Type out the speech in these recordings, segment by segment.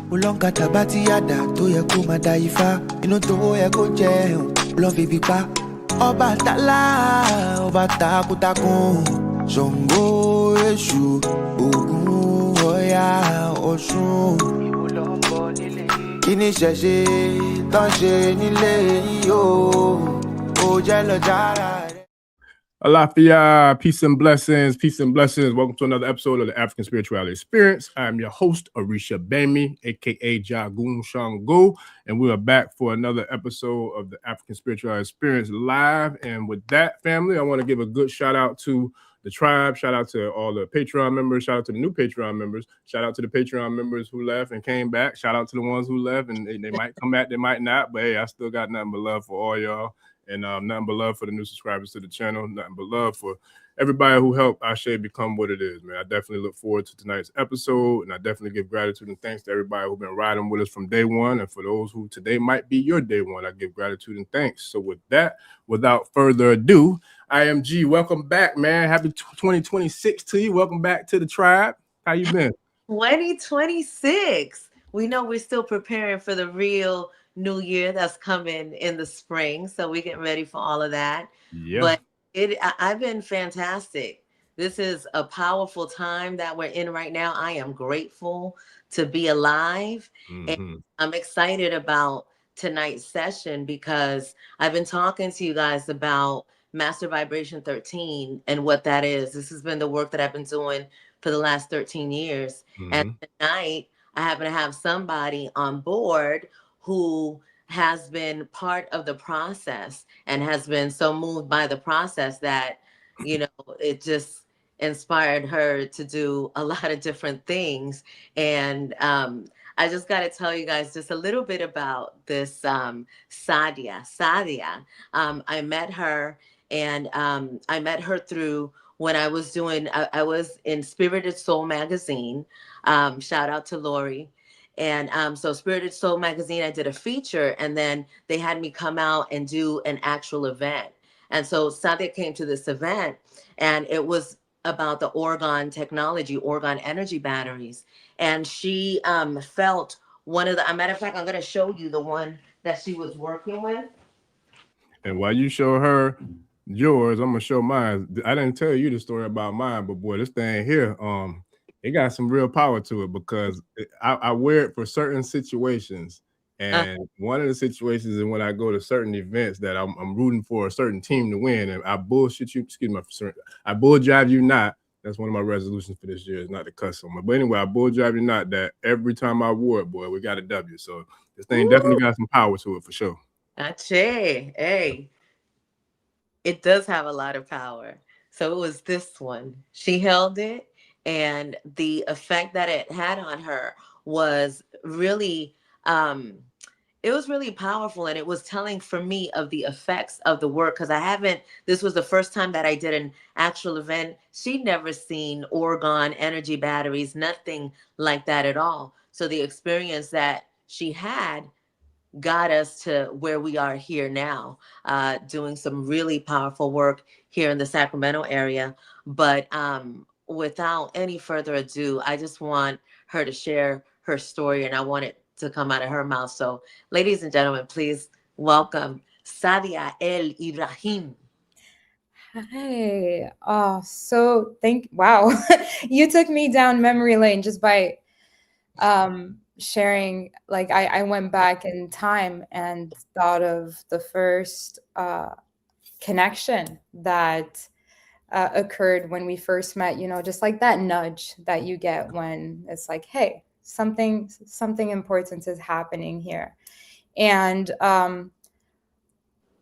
Ulonga tabati yada to ye ko madaifa. Inu to ye ko jẹun. Lọ fi bí pa. Ọbàtálá, ọba takuntakun. Ṣàngó, Èṣù, Ògún, Ọya, Ọ̀ṣun. Kí ni ṣẹ̀ṣe tán ṣe nílé yìí o? Ó jẹ́ lọ jára rẹ̀. Alafia, peace and blessings, peace and blessings. Welcome to another episode of the African Spirituality Experience. I am your host, Orisha Bami, aka Jagun Shango, and we are back for another episode of the African Spirituality Experience live. And with that, family, I want to give a good shout out to the tribe, shout out to all the Patreon members, shout out to the new Patreon members, shout out to the Patreon members who left and came back, shout out to the ones who left and they might come back, they might not, but hey, I still got nothing but love for all y'all. And nothing but love for the new subscribers to the channel. Nothing but love for everybody who helped Ashe become what it is, man. I definitely look forward to tonight's episode. And I definitely give gratitude and thanks to everybody who's been riding with us from day one. And for those who today might be your day one, I give gratitude and thanks. So with that, without further ado, IMG, welcome back, man. Happy 2026 to you. Welcome back to the tribe. How you been? 2026. We know we're still preparing for the real new year that's coming in the spring, so we're getting ready for all of that. Yeah. But I've been fantastic. This is a powerful time that we're in right now. I am grateful to be alive, and I'm excited about tonight's session because I've been talking to you guys about Master Vibration 13 and what that is. This has been the work that I've been doing for the last 13 years. And tonight I happen to have somebody on board who has been part of the process and has been so moved by the process that, you know, it just inspired her to do a lot of different things. And I just got to tell you guys just a little bit about this Sadia. I met her, and I met her through when I was doing, I was in Spirited Soul magazine. Shout out to Lori. And so Spirited Soul magazine, I did a feature, and then they had me come out and do an actual event. And so Sadia came to this event, and it was about the Orgone technology, Orgone energy batteries. And she felt one of the, as a matter of fact, I'm going to show you the one that she was working with. And while you show her yours, I'm going to show mine. I didn't tell you the story about mine, but boy, this thing here, it got some real power to it because I wear it for certain situations. And one of the situations is when I go to certain events that I'm rooting for a certain team to win. And I bullshit you, excuse me, I bull drive you not. That's one of my resolutions for this year, is not to cuss someone. But anyway, I bull drive you not that every time I wore it, boy, we got a W. So this thing definitely got some power to it for sure. Hey, it does have a lot of power. So it was this one. She held it. And the effect that it had on her was really, it was really powerful. And it was telling for me of the effects of the work. Because this was the first time that I did an actual event. She'd never seen Orgone energy batteries, nothing like that at all. So the experience that she had got us to where we are here now, doing some really powerful work here in the Sacramento area. But without any further ado, I just want her to share her story, and I want it to come out of her mouth. So, ladies and gentlemen, please welcome Sadia El Ibrahim. Hi. Wow. You took me down memory lane just by sharing. Like I went back in time and thought of the first connection that occurred when we first met, you know, just like that nudge that you get when it's like, hey, something important is happening here. And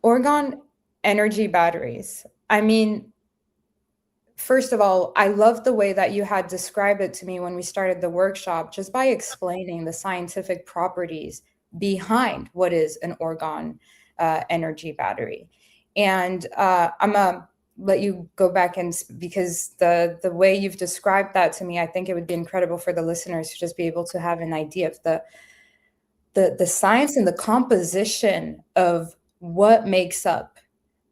Orgone energy batteries. I mean, first of all, I love the way that you had described it to me when we started the workshop, just by explaining the scientific properties behind what is an Orgone energy battery. And I'm a let you go back and because the way you've described that to me, I think it would be incredible for the listeners to just be able to have an idea of the science and the composition of what makes up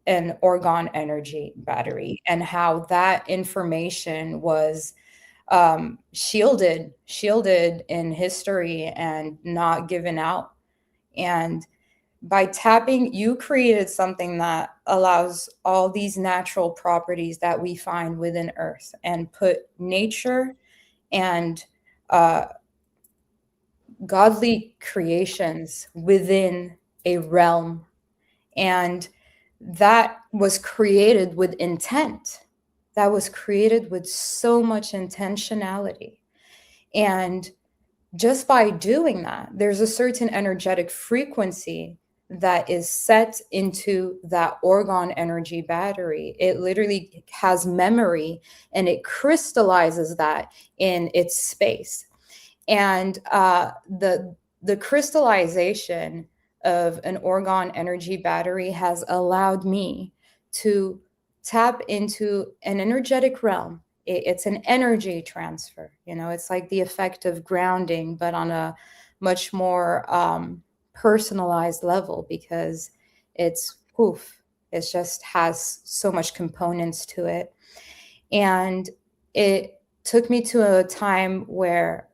an Orgone energy battery and how that information was shielded in history and not given out. And by tapping, you created something that allows all these natural properties that we find within Earth and put nature and godly creations within a realm. And that was created with intent. That was created with so much intentionality. And just by doing that, there's a certain energetic frequency that is set into that orgone energy battery. It literally has memory and it crystallizes that in its space. And the crystallization of an orgone energy battery has allowed me to tap into an energetic realm. It's an energy transfer. You know, it's like the effect of grounding, but on a much more personalized level, because it's poof. It just has so much components to it. And it took me to a time where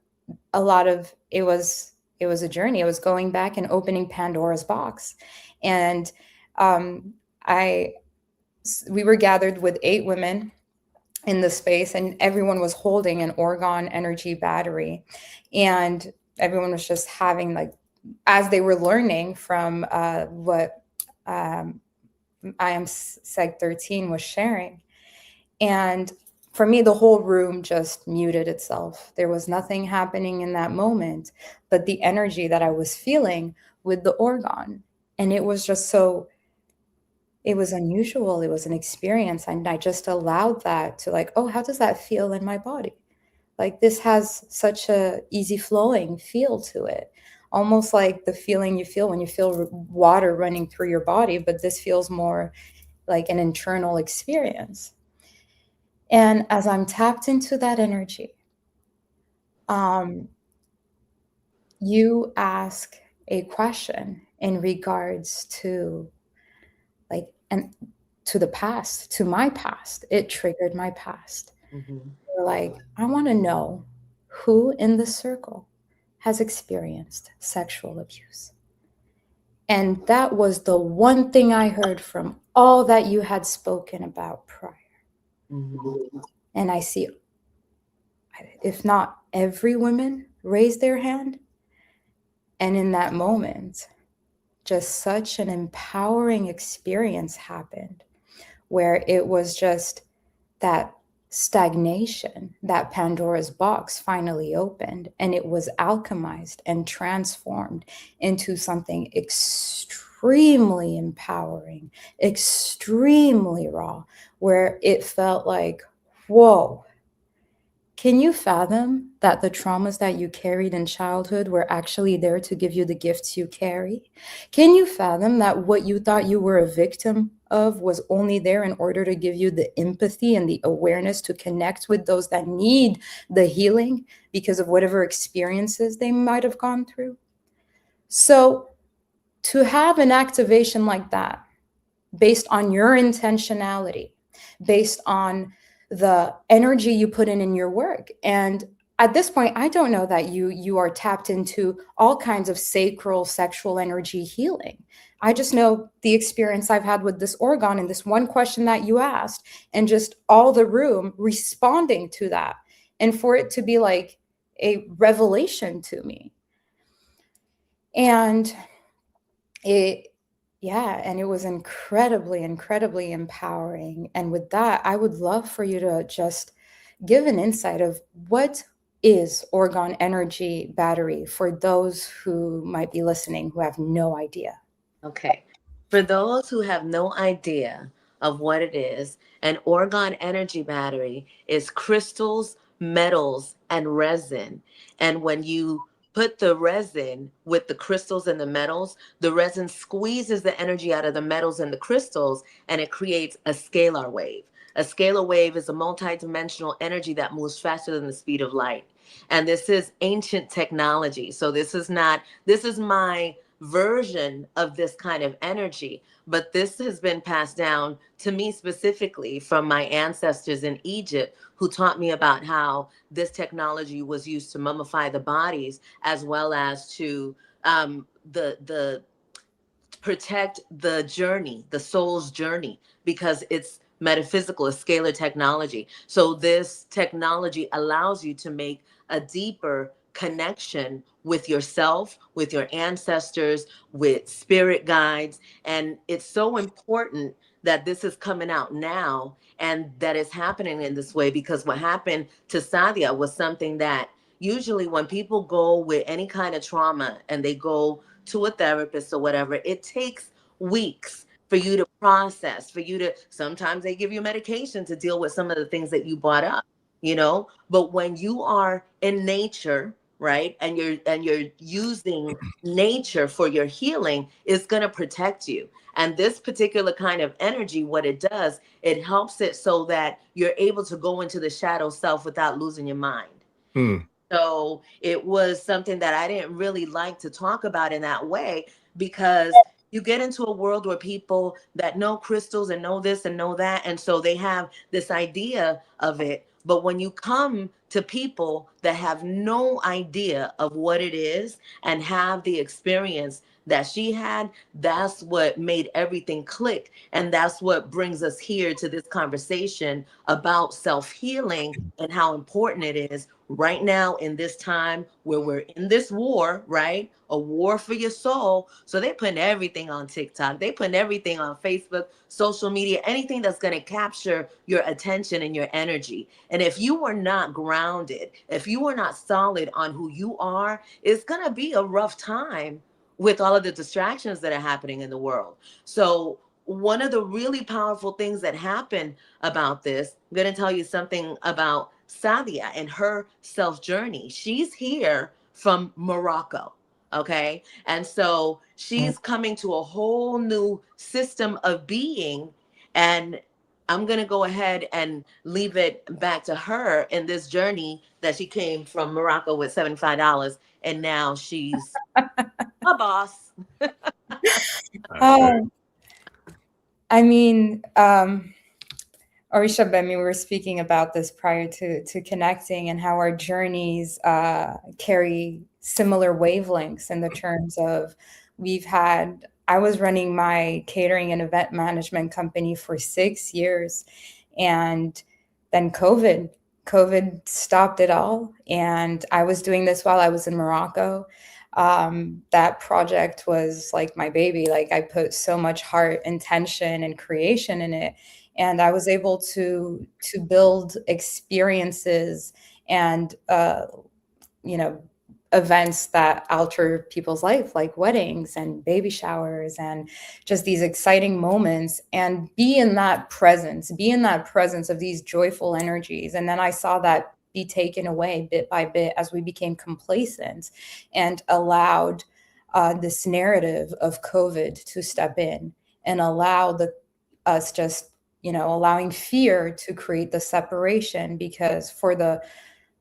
a lot of it was a journey. It was going back and opening Pandora's box. And we were gathered with 8 women in the space, and everyone was holding an orgone energy battery. And everyone was just having, like, as they were learning from what I Am Seg 13 was sharing. And for me, the whole room just muted itself. There was nothing happening in that moment, but the energy that I was feeling with the orgone. And it was just so, it was unusual. It was an experience. And I just allowed that to, like, oh, how does that feel in my body? Like, this has such a easy flowing feel to it. Almost like the feeling you feel when you feel water running through your body, but this feels more like an internal experience. And as I'm tapped into that energy, you ask a question in regards to, like, and to the past, to my past. It triggered my past. You're like, I want to know who in the circle has experienced sexual abuse. And that was the one thing I heard from all that you had spoken about prior. And I see, if not every woman raise their hand. And in that moment, just such an empowering experience happened, where it was just that stagnation, that Pandora's box finally opened, and it was alchemized and transformed into something extremely empowering, extremely raw, where it felt like, whoa, can you fathom that the traumas that you carried in childhood were actually there to give you the gifts you carry? Can you fathom that what you thought you were a victim of was only there in order to give you the empathy and the awareness to connect with those that need the healing because of whatever experiences they might have gone through? So to have an activation like that, based on your intentionality, based on the energy you put in your work. And at this point, I don't know that you are tapped into all kinds of sacral sexual energy healing. I just know the experience I've had with this orgone and this one question that you asked, and just all the room responding to that, and for it to be like a revelation to me. And and it was incredibly, incredibly empowering. And with that, I would love for you to just give an insight of what is orgone energy battery for those who might be listening who have no idea. Okay. For those who have no idea of what it is, an orgone energy battery is crystals, metals, and resin. And when you put the resin with the crystals and the metals, the resin squeezes the energy out of the metals and the crystals, and it creates a scalar wave. A scalar wave is a multidimensional energy that moves faster than the speed of light. And this is ancient technology. So this is my version of this kind of energy. But this has been passed down to me specifically from my ancestors in Egypt, who taught me about how this technology was used to mummify the bodies, as well as to the protect the journey, the soul's journey, because it's metaphysical, it's scalar technology. So this technology allows you to make a deeper connection with yourself, with your ancestors, with spirit guides. And it's so important that this is coming out now and that it's happening in this way, because what happened to Sadia was something that usually when people go with any kind of trauma and they go to a therapist or whatever, it takes weeks for you to process, for you to, sometimes they give you medication to deal with some of the things that you brought up, you know. But when you are in nature, right, and you're using nature for your healing, it's going to protect you. And this particular kind of energy, what it does, it helps it so that you're able to go into the shadow self without losing your mind. So it was something that I didn't really like to talk about in that way, because you get into a world where people that know crystals and know this and know that, and so they have this idea of it. But when you come to people that have no idea of what it is and have the experience that she had, that's what made everything click. And that's what brings us here to this conversation about self-healing and how important it is right now in this time where we're in this war, right? A war for your soul. So they're putting everything on TikTok. They're putting everything on Facebook, social media, anything that's going to capture your attention and your energy. And if you are not grounded, if you are not solid on who you are, it's going to be a rough time with all of the distractions that are happening in the world. So one of the really powerful things that happened about this, I'm going to tell you something about Sadia and her self journey. She's here from Morocco. Okay. And so she's coming to a whole new system of being. And I'm going to go ahead and leave it back to her in this journey that she came from Morocco with $75. And now she's a boss. I mean, Orisha Bemi, we were speaking about this prior to connecting, and how our journeys carry similar wavelengths in the terms of I was running my catering and event management company for 6 years, and then COVID stopped it all. And I was doing this while I was in Morocco. That project was like my baby. Like, I put so much heart, intention, and creation in it. And I was able to build experiences and, events that alter people's life, like weddings and baby showers and just these exciting moments, and be in that presence of these joyful energies. And then I saw that be taken away bit by bit as we became complacent and allowed this narrative of COVID to step in and allow us just, allowing fear to create the separation, because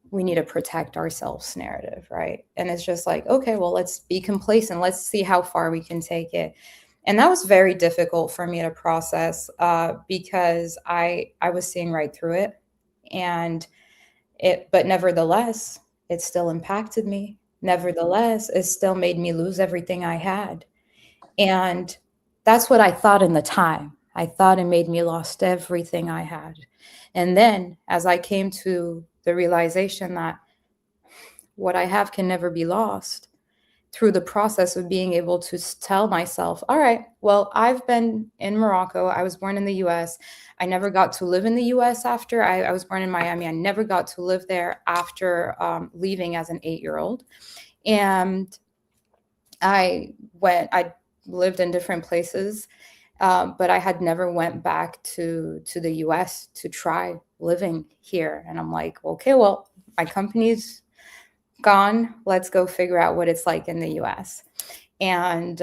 we need to protect ourselves narrative, right? And it's just like, okay, well, let's be complacent. Let's see how far we can take it. And that was very difficult for me to process because I was seeing right through it. But nevertheless, it still impacted me. Nevertheless, it still made me lose everything I had. And that's what I thought in the time. I thought it made me lost everything I had. And then as I came to the realization that what I have can never be lost, through the process of being able to tell myself, all right, well, I've been in Morocco. I was born in the US. I never got to live in the US after. I was born in Miami. I never got to live there after leaving as an 8-year-old. And I lived in different places, but I had never went back to the US to try living here. And I'm like, okay, well, my company's gone. Let's go figure out what it's like in the US. And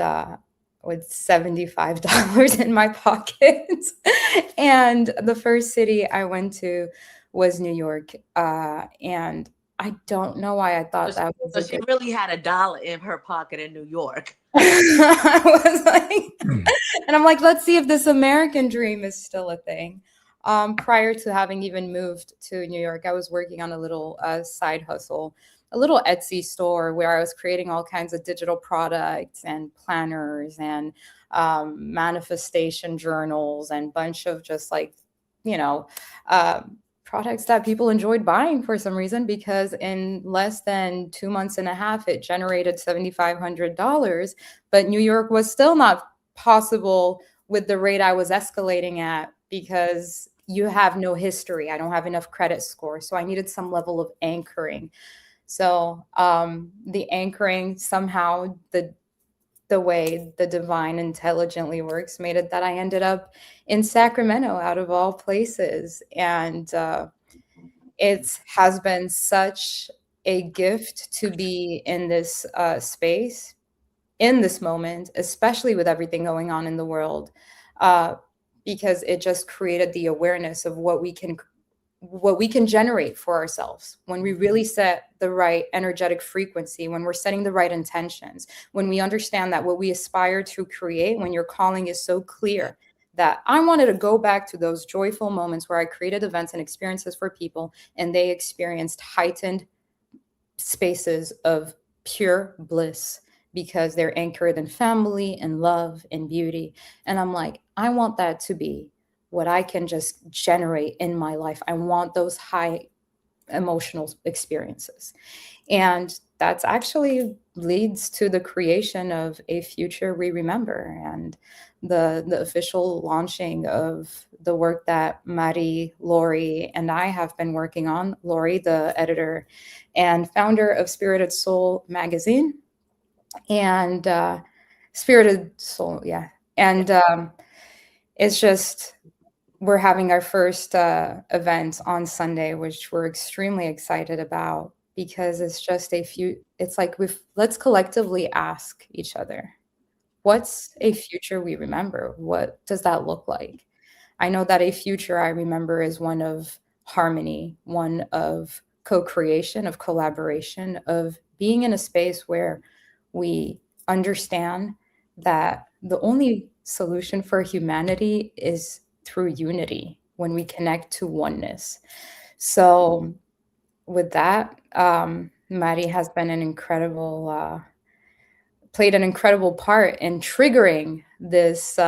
with $75 in my pocket. And the first city I went to was New York. And I don't know why I thought that was so she really had $1 in her pocket in New York. I was like, and I'm like, let's see if this American dream is still a thing. Prior to having even moved to New York, I was working on a little side hustle, a little Etsy store where I was creating all kinds of digital products and planners and manifestation journals and bunch of just like, you know, products that people enjoyed buying for some reason, because in less than 2.5 months, it generated $7,500. But New York was still not possible with the rate I was escalating at, because you have no history. I don't have enough credit score. So I needed some level of anchoring. So the anchoring, somehow the way the divine intelligently works, made it that I ended up in Sacramento, out of all places. And it has been such a gift to be in this space, in this moment, especially with everything going on in the world, because it just created the awareness of what we can generate for ourselves when we really set the right energetic frequency, when we're setting the right intentions, when we understand that what we aspire to create, when your calling is so clear, that I wanted to go back to those joyful moments where I created events and experiences for people and they experienced heightened spaces of pure bliss because they're anchored in family and love and beauty. And I'm like, I want that to be what I can just generate in my life. I want those high emotional experiences. And that's actually leads to the creation of A Future We Remember, and the official launching of the work that Mahri, Lori, and I have been working on. Lori, the editor and founder of Spirited Soul magazine, and Spirited Soul, yeah. And it's just, we're having our first event on Sunday, which we're extremely excited about, because it's just it's like let's collectively ask each other, what's a future we remember? What does that look like? I know that a future I remember is one of harmony, one of co-creation, of collaboration, of being in a space where we understand that the only solution for humanity is through unity, when we connect to oneness. So with that, Mahri has been played an incredible part in triggering this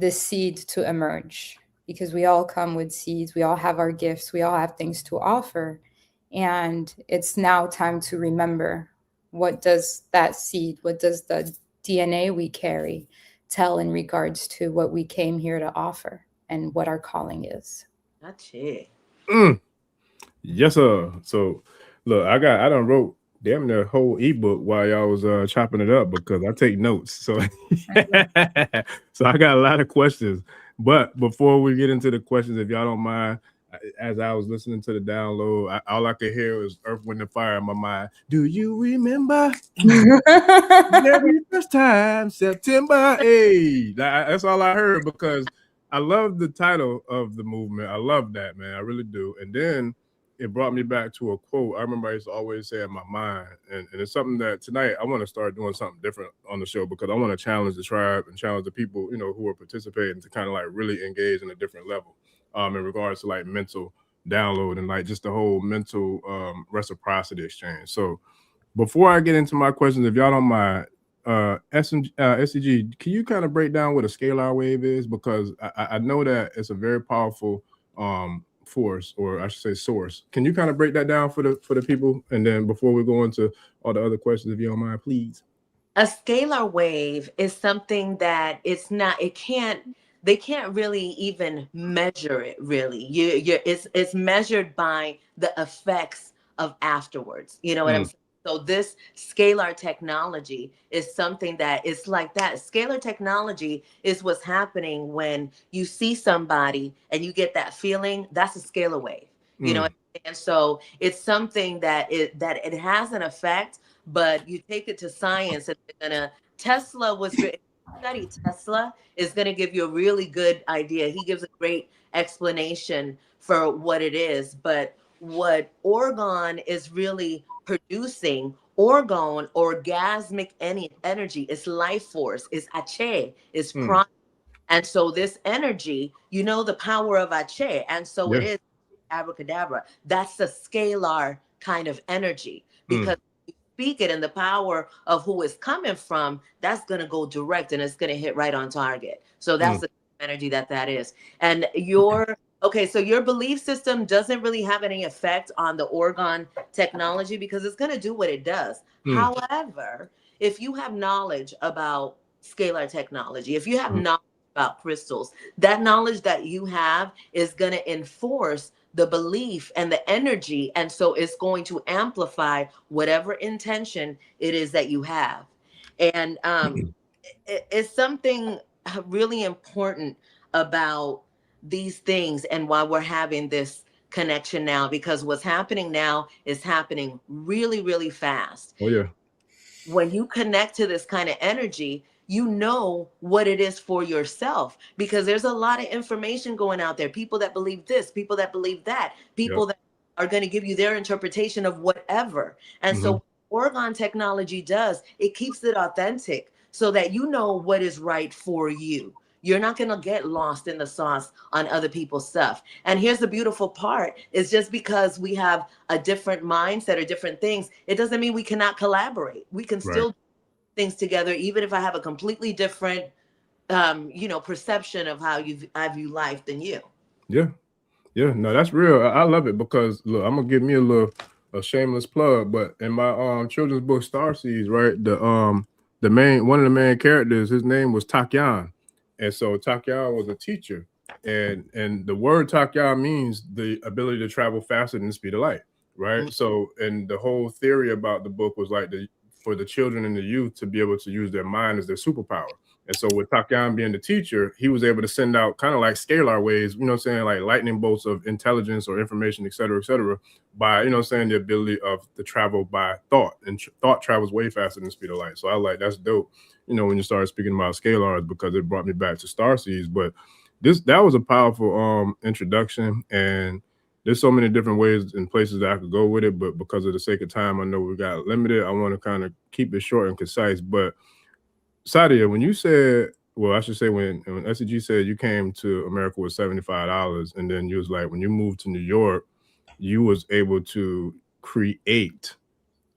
seed to emerge, because we all come with seeds, we all have our gifts, we all have things to offer, and it's now time to remember, what does that seed, what does the DNA we carry tell in regards to what we came here to offer and what our calling is. That's it. Yes, sir. So look, I done wrote damn near whole ebook while y'all was chopping it up, because I take notes. So so I got a lot of questions. But before we get into the questions, if y'all don't mind, as I was listening to the download, all I could hear was Earth, Wind, and Fire in my mind. Do you remember every first time, September 8th? That's all I heard, because I love the title of the movement. I love that, man. I really do. And then it brought me back to a quote I remember I used to always say in my mind. And it's something that tonight I want to start doing something different on the show, because I want to challenge the tribe and challenge the people, who are participating, to kind of like really engage in a different level in regards to like mental download and like just the whole mental reciprocity exchange. So before I get into my questions, if y'all don't mind, SEG, can you kind of break down what a scalar wave is? Because I know that it's a very powerful force, or I should say source. Can you kind of break that down for the people? And then before we go into all the other questions, if you don't mind, please. A scalar wave is something that they can't really even measure it, really. It's measured by the effects of afterwards. You know what I'm saying? So this scalar technology is something that is like that. Scalar technology is what's happening when you see somebody and you get that feeling. That's a scalar wave. You know, and so it's something that it has an effect, but you take it to science, and Tesla was study Tesla is going to give you a really good idea. He gives a great explanation for what it is. But what orgone is really producing, orgone, orgasmic energy, is life force, is Ache, is prana. And so this energy, you know, the power of Ache, and so it is abracadabra. That's a scalar kind of energy, because you speak it in the power of who it's coming from, that's going to go direct and it's going to hit right on target. So that's the energy that is. And okay, so your belief system doesn't really have any effect on the orgone technology because it's going to do what it does. However, if you have knowledge about scalar technology, if you have knowledge about crystals, that knowledge that you have is going to enforce the belief and the energy, and so it's going to amplify whatever intention it is that you have. And it's something really important about these things and why we're having this connection now, because what's happening now is happening really, really fast. Oh yeah. When you connect to this kind of energy, you know what it is for yourself, because there's a lot of information going out there. People that believe this, people that believe that, people that are going to give you their interpretation of whatever. And so orgone technology does, it keeps it authentic so that you know what is right for you. You're not going to get lost in the sauce on other people's stuff. And here's the beautiful part, is just because we have a different mindset or different things, it doesn't mean we cannot collaborate. We can still do things together, even if I have a completely different, perception of how I view life than you. Yeah. Yeah, no, that's real. I love it because look, I'm gonna give me a shameless plug, but in my children's book Starseeds, right? One of the main characters, his name was Takyan. And so Takyan was a teacher. And the word Takyan means the ability to travel faster than the speed of light, right? So, and the whole theory about the book was like for the children and the youth to be able to use their mind as their superpower. And so with Takyan being the teacher, he was able to send out kind of like scalar waves, you know what I'm saying, like lightning bolts of intelligence or information, et cetera, by, you know what I'm saying, the ability of the travel by thought. And thought travels way faster than the speed of light. So I like, that's dope, you know, when you started speaking about scalars, because it brought me back to Starseeds. But that was a powerful introduction. And there's so many different ways and places that I could go with it. But because of the sake of time, I know we got limited. I want to kind of keep it short and concise. But Sadia, when you said, well, I should say when SEG said you came to America with $75, and then you was like, when you moved to New York, you was able to create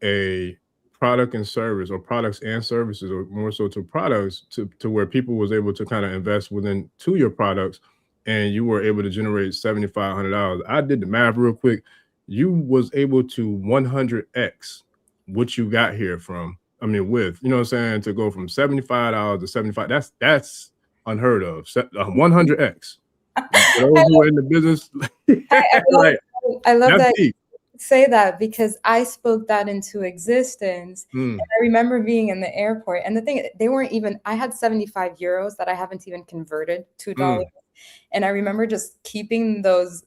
a product and service, or products and services, or more so to products, to where people was able to kind of invest to your products, and you were able to generate $7,500. I did the math real quick. You was able to 100x what you got here from. I mean, with, you know what I'm saying, to go from $75 to 75, that's unheard of. 100x. For those who are in the business, I love that you say that, because I spoke that into existence. And I remember being in the airport, and the thing, they weren't even, I had 75 euros that I haven't even converted to dollars. And I remember just keeping those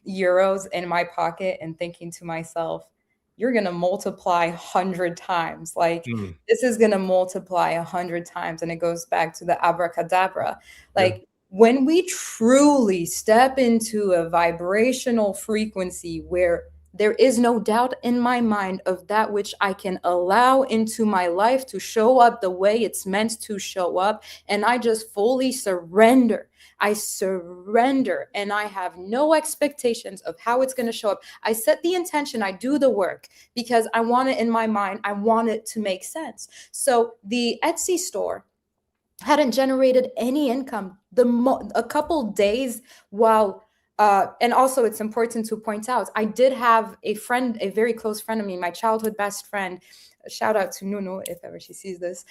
euros in my pocket and thinking to myself, you're going to multiply 100 times. Like this is going to multiply 100 times. And it goes back to the abracadabra. Like when we truly step into a vibrational frequency where there is no doubt in my mind of that which I can allow into my life to show up the way it's meant to show up, and I just fully surrender. I surrender, and I have no expectations of how it's going to show up. I set the intention, I do the work, because I want it in my mind. I want it to make sense. So the Etsy store hadn't generated any income a couple days while, and also it's important to point out, I did have a friend, a very close friend of me, my childhood best friend, shout out to Nuno if ever she sees this,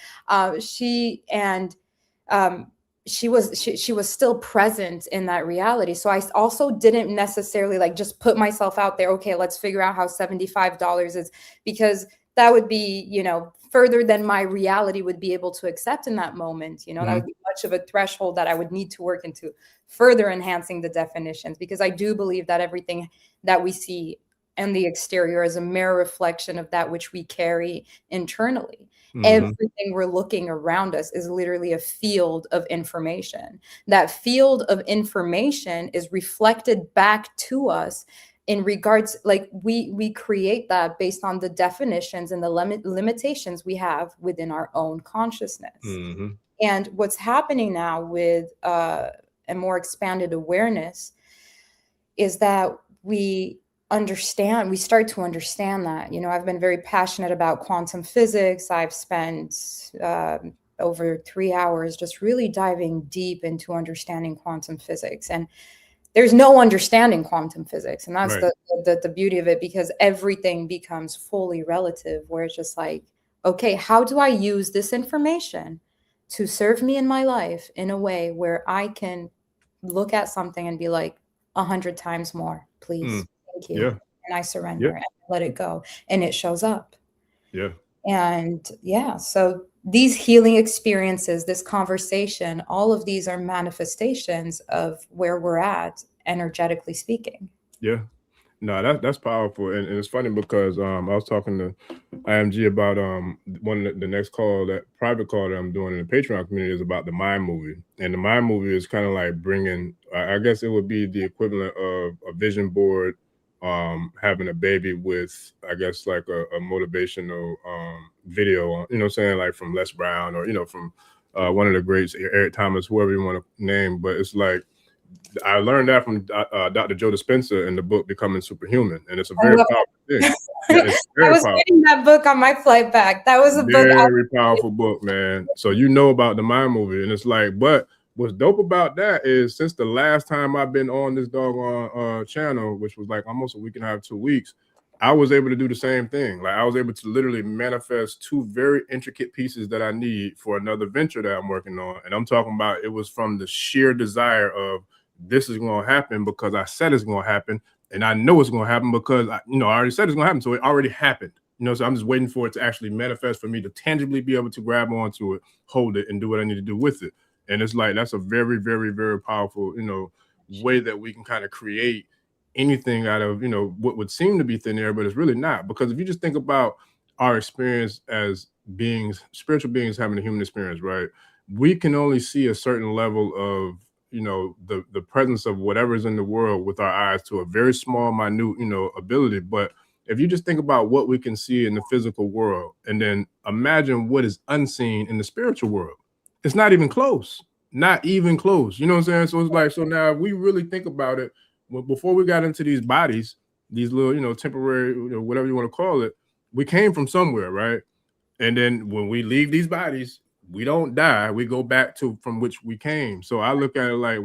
she was still present in that reality. So I also didn't necessarily like just put myself out there, okay, let's figure out how $75 is, because that would be, you know, further than my reality would be able to accept in that moment. You know, that would be much of a threshold that I would need to work into further enhancing the definitions, because I do believe that everything that we see in the exterior is a mere reflection of that which we carry internally. Everything we're looking around us is literally a field of information. That field of information is reflected back to us in regards, like we create that based on the definitions and the limitations we have within our own consciousness. Mm-hmm. And what's happening now with a more expanded awareness is that we start to understand that, you know, I've been very passionate about quantum physics. I've spent over 3 hours just really diving deep into understanding quantum physics. And there's no understanding quantum physics. And that's the beauty of it, because everything becomes fully relative, where it's just like, okay, how do I use this information to serve me in my life in a way where I can look at something and be like, 100 times more, please. Thank you. Yeah. And I surrender and let it go. And it shows up. Yeah. And so these healing experiences, this conversation, all of these are manifestations of where we're at, energetically speaking. Yeah. No, that's powerful. And it's funny because I was talking to IMG about one of the next call, that private call that I'm doing in the Patreon community, is about the Mind movie. And the Mind movie is kind of like bringing, I guess it would be the equivalent of a vision board, having a baby with, I guess, like a motivational video, you know what I'm saying, like from Les Brown, or, you know, from one of the greats, Eric Thomas, whoever you want to name. But it's like, I learned that from Dr. Joe Dispenza in the book Becoming Superhuman, and it's a very powerful thing. I was reading that book on my flight back. That was a very powerful book, man. So you know about the Mind movie, and it's like, but what's dope about that is, since the last time I've been on this doggone channel, which was like almost a week and a half, 2 weeks, I was able to do the same thing. Like, I was able to literally manifest 2 very intricate pieces that I need for another venture that I'm working on. And I'm talking about, it was from the sheer desire of, this is going to happen because I said it's going to happen, and I know it's going to happen because I already said it's going to happen, so it already happened. You know, so I'm just waiting for it to actually manifest, for me to tangibly be able to grab onto it, hold it, and do what I need to do with it. And it's like, that's a very, very, very powerful, you know, way that we can kind of create anything out of, you know, what would seem to be thin air, but it's really not. Because if you just think about our experience as beings, spiritual beings having a human experience, right? We can only see a certain level of, you know, the presence of whatever's in the world with our eyes, to a very small, minute, you know, ability. But if you just think about what we can see in the physical world, and then imagine what is unseen in the spiritual world, it's not even close. Not even close. You know what I'm saying? So it's like, so now we really think about it, before we got into these bodies, these little, you know, temporary, you know, whatever you want to call it, we came from somewhere, right? And then when we leave these bodies, we don't die, we go back to from which we came. So I look at it like,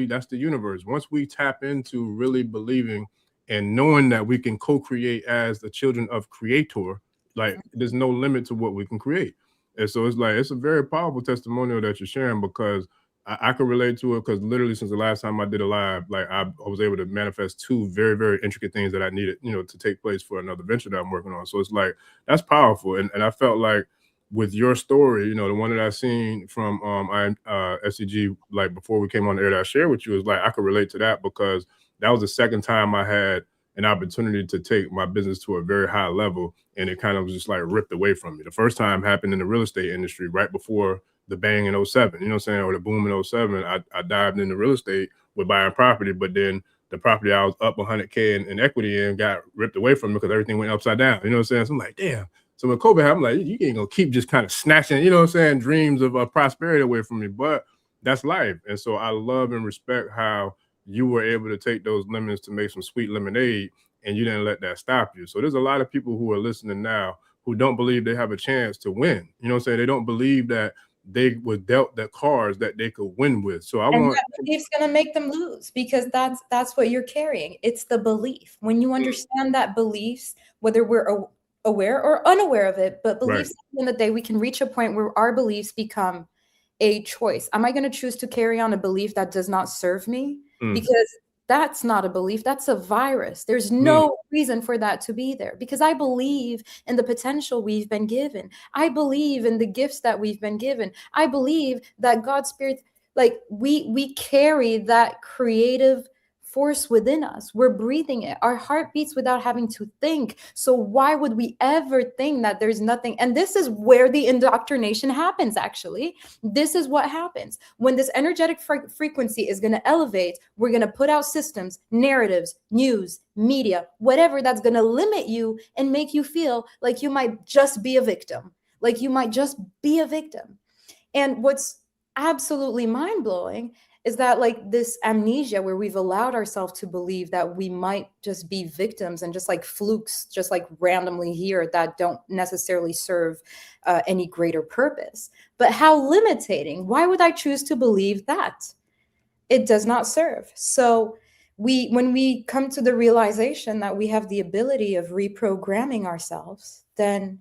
that's the universe. Once we tap into really believing and knowing that we can co-create as the children of Creator, like, there's no limit to what we can create. And so it's like, it's a very powerful testimonial that you're sharing, because I can relate to it, because literally since the last time I did a live, like, I was able to manifest 2 very, very intricate things that I needed, you know, to take place for another venture that I'm working on. So it's like, that's powerful. And I felt like, with your story, you know, the one that I seen from SEG, like before we came on the air, that I shared with you, is like, I could relate to that, because that was the second time I had an opportunity to take my business to a very high level, and it kind of was just like ripped away from me. The first time happened in the real estate industry, right before the bang in 07, you know what I'm saying, or the boom in 07. I dived into real estate with buying property, but then the property I was up 100K in equity in got ripped away from me, because everything went upside down. You know what I'm saying? So I'm like, damn. So when COVID happened, I'm like, you ain't gonna keep just kind of snatching, you know what I'm saying, dreams of prosperity away from me. But that's life. And so I love and respect how you were able to take those lemons to make some sweet lemonade, and you didn't let that stop you. So there's a lot of people who are listening now who don't believe they have a chance to win. You know what I'm saying? They don't believe that they were dealt the cards that they could win with. So that belief's gonna make them lose, because that's what you're carrying. It's the belief. When you understand that beliefs, whether we're aware or unaware of it, but beliefs, at the end of the day, we can reach a point where our beliefs become a choice. Am I going to choose to carry on a belief that does not serve me? Because that's not a belief, that's a virus. There's no reason for that to be there, because I believe in the potential we've been given. I believe in the gifts that we've been given. I believe that God's Spirit, like, we carry that creative force within us. We're breathing it. Our heart beats without having to think. So why would we ever think that there's nothing? And this is where the indoctrination happens, actually. This is what happens. When this energetic frequency is going to elevate, we're going to put out systems, narratives, news, media, whatever that's going to limit you and make you feel like you might just be a victim. Like you might just be a victim. And what's absolutely mind-blowing is that like this amnesia where we've allowed ourselves to believe that we might just be victims and just like flukes, just like randomly here that don't necessarily serve any greater purpose. But how limiting. Why would I choose to believe that? It does not serve. So when we come to the realization that we have the ability of reprogramming ourselves, then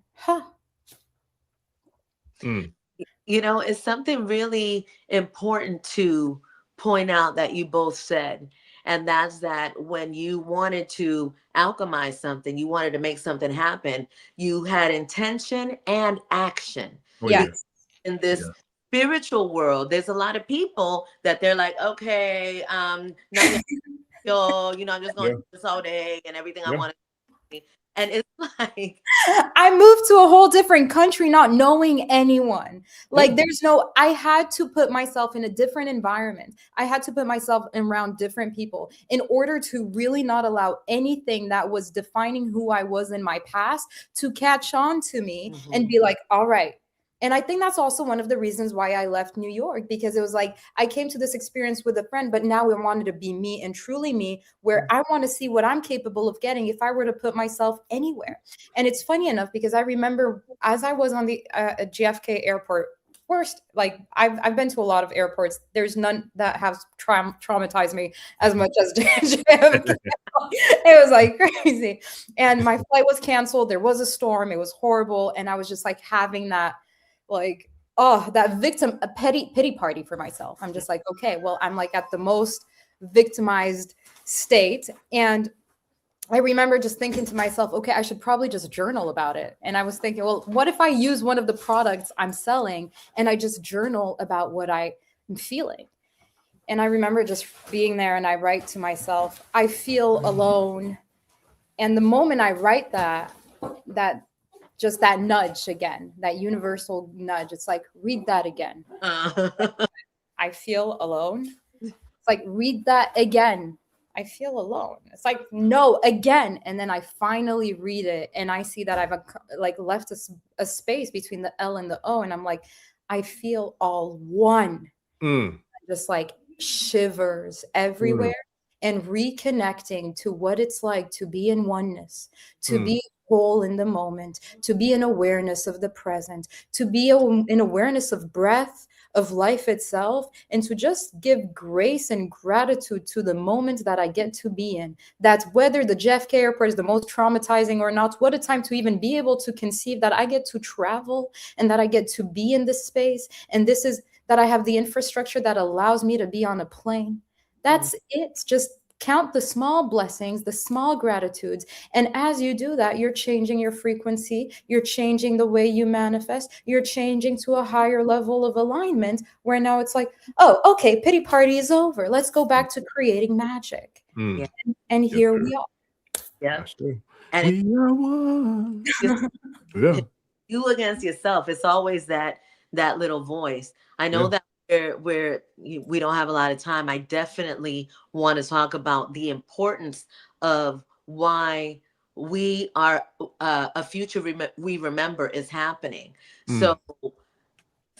You know, it's something really important to point out that you both said. And that's that when you wanted to alchemize something, you wanted to make something happen, you had intention and action. Yes. In this spiritual world, there's a lot of people that they're like, okay, I'm just going to do this all day and everything I want to. And it's like I moved to a whole different country not knowing anyone. Like I had to put myself in a different environment. I had to put myself around different people in order to really not allow anything that was defining who I was in my past to catch on to me and be like, all right. And I think that's also one of the reasons why I left New York, because it was like I came to this experience with a friend, but now I wanted to be me and truly me, where I want to see what I'm capable of getting if I were to put myself anywhere. And it's funny enough, because I remember as I was on the JFK airport, worst, like I've been to a lot of airports. There's none that have traumatized me as much as JFK. It was like crazy. And my flight was canceled. There was a storm. It was horrible. And I was just like having that, like, that victim, a pity party for myself. I'm just like, okay, well, I'm like at the most victimized state. And I remember just thinking to myself, okay, I should probably just journal about it. And I was thinking, well, what if I use one of the products I'm selling and I just journal about what I'm feeling? And I remember just being there and I write to myself, I feel alone. And the moment I write that just that nudge again, that universal nudge. It's like, read that again. I feel alone. It's like, read that again. I feel alone. It's like, no, again. And then I finally read it and I see that I've like left a space between the L and the O. And I'm like, I feel all one. Just like shivers everywhere and reconnecting to what it's like to be in oneness, to be whole in the moment, to be in awareness of the present, to be in awareness of breath, of life itself, and to just give grace and gratitude to the moment that I get to be in. That whether the JFK airport is the most traumatizing or not, what a time to even be able to conceive that I get to travel and that I get to be in this space. And this is that I have the infrastructure that allows me to be on a plane. That's it. Just count the small blessings, the small gratitudes. And as you do that, you're changing your frequency. You're changing the way you manifest. You're changing to a higher level of alignment where now it's like, oh, okay, pity party is over. Let's go back to creating magic. And here we are. That's true. And we are one. You against yourself. It's always that little voice. I know that we don't have a lot of time. I definitely want to talk about the importance of why we are a future we remember is happening. So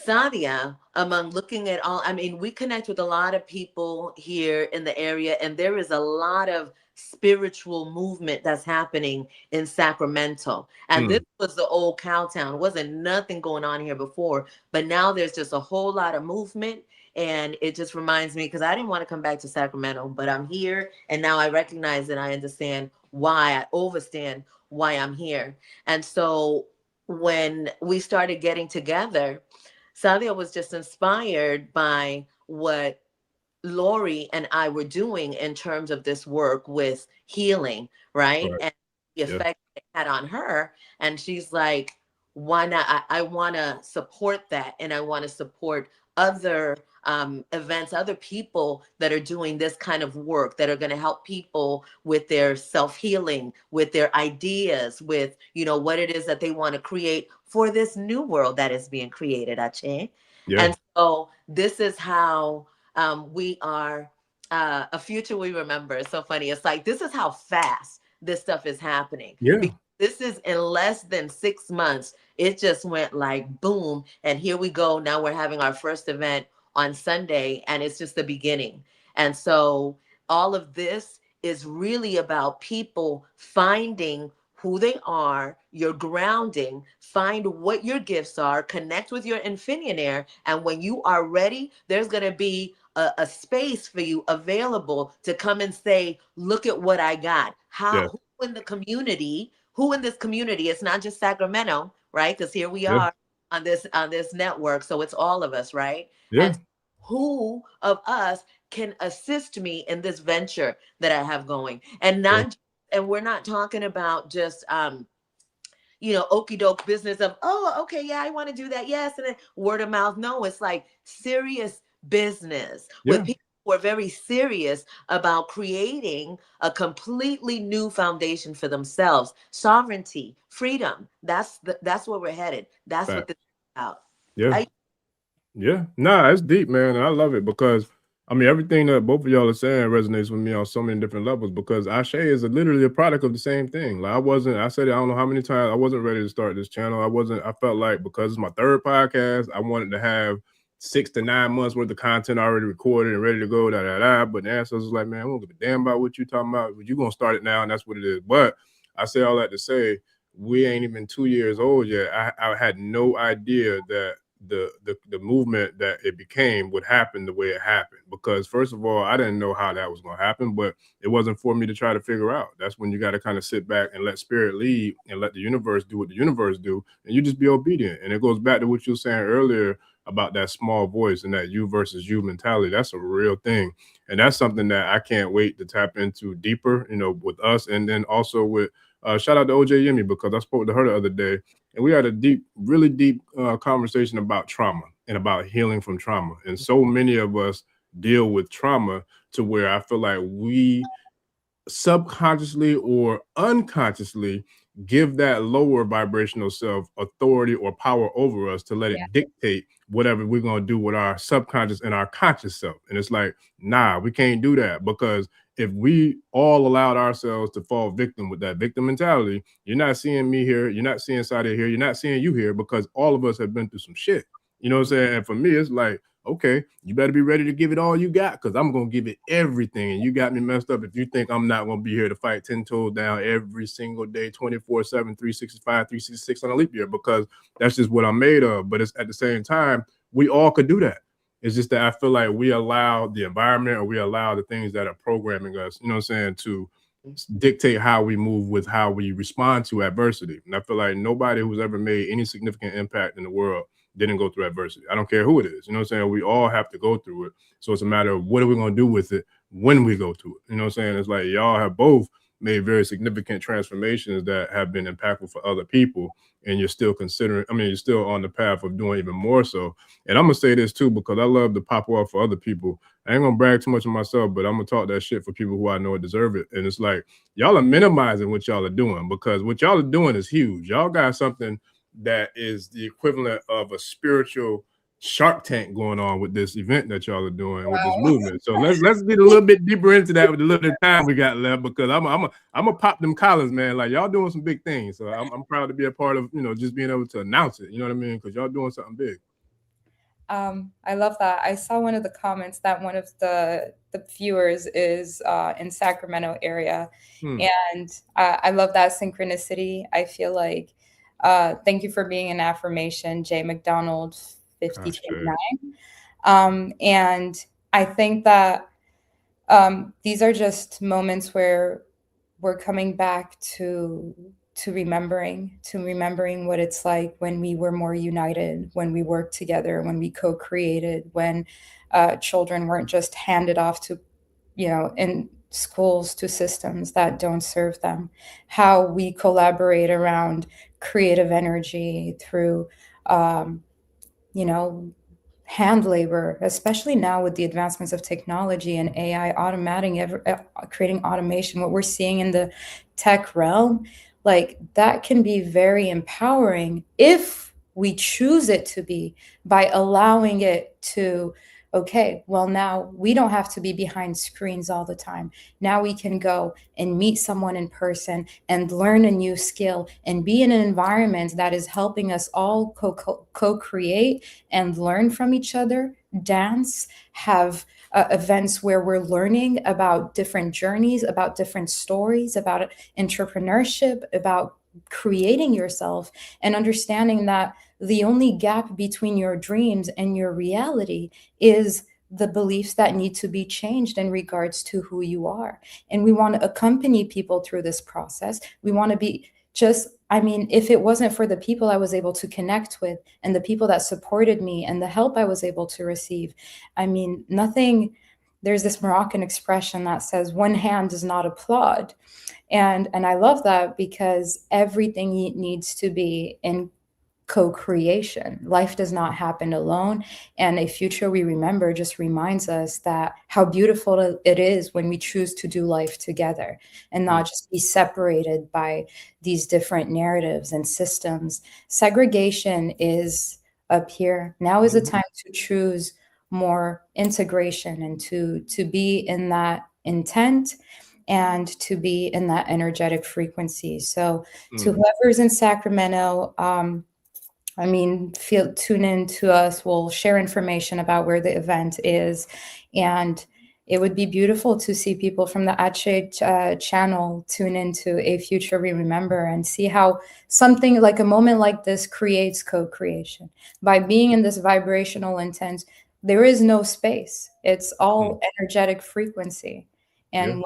Sadia, among looking at all, I mean, we connect with a lot of people here in the area, and there is a lot of spiritual movement that's happening in Sacramento. And this was the old cow town. Wasn't nothing going on here before, but now there's just a whole lot of movement. And it just reminds me, because I didn't want to come back to Sacramento, but I'm here. And now I recognize and I understand why, I overstand why I'm here. And so when we started getting together, Sadia was just inspired by what Lori and I were doing in terms of this work with healing, right? And the effect it had on her. And she's like, why not? I want to support that. And I want to support other events, other people that are doing this kind of work that are going to help people with their self-healing, with their ideas, with, you know, what it is that they want to create for this new world that is being created, Ache. Yeah. And so this is how we are a future we remember. It's so funny. It's like, this is how fast this stuff is happening. Yeah. This is in less than 6 months. It just went like boom. And here we go. Now we're having our first event on Sunday, and it's just the beginning. And so all of this is really about people finding who they are, your grounding, find what your gifts are, connect with your Infinionaire. And when you are ready, there's going to be a space for you available to come and say, look at what I got. Who in the community, who in this community, it's not just Sacramento, right? Because here we are on this network. So it's all of us, right? Yeah. And who of us can assist me in this venture that I have going? And not and we're not talking about just you know, okey doke business of, oh, okay, yeah, I want to do that. Yes. And then word of mouth. No, it's like serious business with people who are very serious about creating a completely new foundation for themselves. Sovereignty, freedom. That's where we're headed. That's what this is about. Yeah. Nah, it's deep, man. And I love it because, I mean, everything that both of y'all are saying resonates with me on so many different levels because Ashe is literally a product of the same thing. Like I said it, I don't know how many times, I wasn't ready to start this channel. I felt like because it's my third podcast, I wanted to have 6 to 9 months worth of content already recorded and ready to go, But the answer was like, man, I don't give a damn about what you talking about. You're going to start it now, and that's what it is. But I say all that to say, we ain't even 2 years old yet. I had no idea that the movement that it became would happen the way it happened, because first of all, I didn't know how that was going to happen, but it wasn't for me to try to figure out. That's when you got to kind of sit back and let spirit lead and let the universe do what the universe do, and you just be obedient. And it goes back to what you were saying earlier about that small voice and that you versus you mentality. That's a real thing, and that's something that I can't wait to tap into deeper, you know, with us, and then also with shout out to OJ Yemi, because I spoke to her the other day, and we had a really deep conversation about trauma and about healing from trauma. And so many of us deal with trauma to where I feel like we subconsciously or unconsciously give that lower vibrational self authority or power over us to let it dictate whatever we're going to do with our subconscious and our conscious self. And it's like, nah, we can't do that, because if we all allowed ourselves to fall victim with that victim mentality, you're not seeing me here, you're not seeing Sadia here, you're not seeing you here, because all of us have been through some shit. You know what I'm saying? And for me, it's like, okay, you better be ready to give it all you got, because I'm going to give it everything. And you got me messed up if you think I'm not going to be here to fight 10 toes down every single day, 24/7, 365, 366 on a leap year, because that's just what I'm made of. But it's at the same time, we all could do that. It's just that I feel like we allow the environment, or we allow the things that are programming us, you know what I'm saying, to dictate how we move with how we respond to adversity. And I feel like nobody who's ever made any significant impact in the world didn't go through adversity. I don't care who it is. You know what I'm saying? We all have to go through it. So it's a matter of what are we going to do with it when we go through it. You know what I'm saying? It's like y'all have both made very significant transformations that have been impactful for other people. And you're still you're still on the path of doing even more so. And I'm going to say this too, because I love to pop off for other people. I ain't going to brag too much on myself, but I'm going to talk that shit for people who I know deserve it. And it's like, y'all are minimizing what y'all are doing, because what y'all are doing is huge. Y'all got something that is the equivalent of a spiritual Shark Tank going on with this event that y'all are doing with this movement. So let's get a little bit deeper into that with the little bit of time we got left, because I'm a pop them collars, man. Like, y'all doing some big things. So I'm proud to be a part of, you know, just being able to announce it. You know what I mean? Because y'all doing something big. I love that. I saw one of the comments that one of the viewers is in Sacramento area. And I love that synchronicity. I feel like, thank you for being an affirmation, Jay McDonald, 5029. And I think that these are just moments where we're coming back to remembering what it's like when we were more united, when we worked together, when we co-created, when children weren't just handed off to, you know, in schools to systems that don't serve them, how we collaborate around creative energy through, you know, hand labor, especially now with the advancements of technology and AI creating automation, what we're seeing in the tech realm, like that can be very empowering if we choose it to be, by allowing it to, okay, well, now we don't have to be behind screens all the time. Now we can go and meet someone in person and learn a new skill and be in an environment that is helping us all co-create and learn from each other, dance, have events where we're learning about different journeys, about different stories, about entrepreneurship, about creating yourself, and understanding that the only gap between your dreams and your reality is the beliefs that need to be changed in regards to who you are. And we want to accompany people through this process. We want to be if it wasn't for the people I was able to connect with and the people that supported me and the help I was able to receive, there's this Moroccan expression that says one hand does not applaud. And I love that, because everything needs to be in co-creation. Life does not happen alone. And A Future We Remember just reminds us that how beautiful it is when we choose to do life together and not just be separated by these different narratives and systems. Segregation is up here. Now is a time to choose more integration and to be in that intent and to be in that energetic frequency. So to whoever's in Sacramento, tune in to us. We'll share information about where the event is. And it would be beautiful to see people from the Ase channel tune into A Future We Remember and see how something like a moment like this creates co-creation. By being in this vibrational intent, there is no space. It's all energetic frequency. And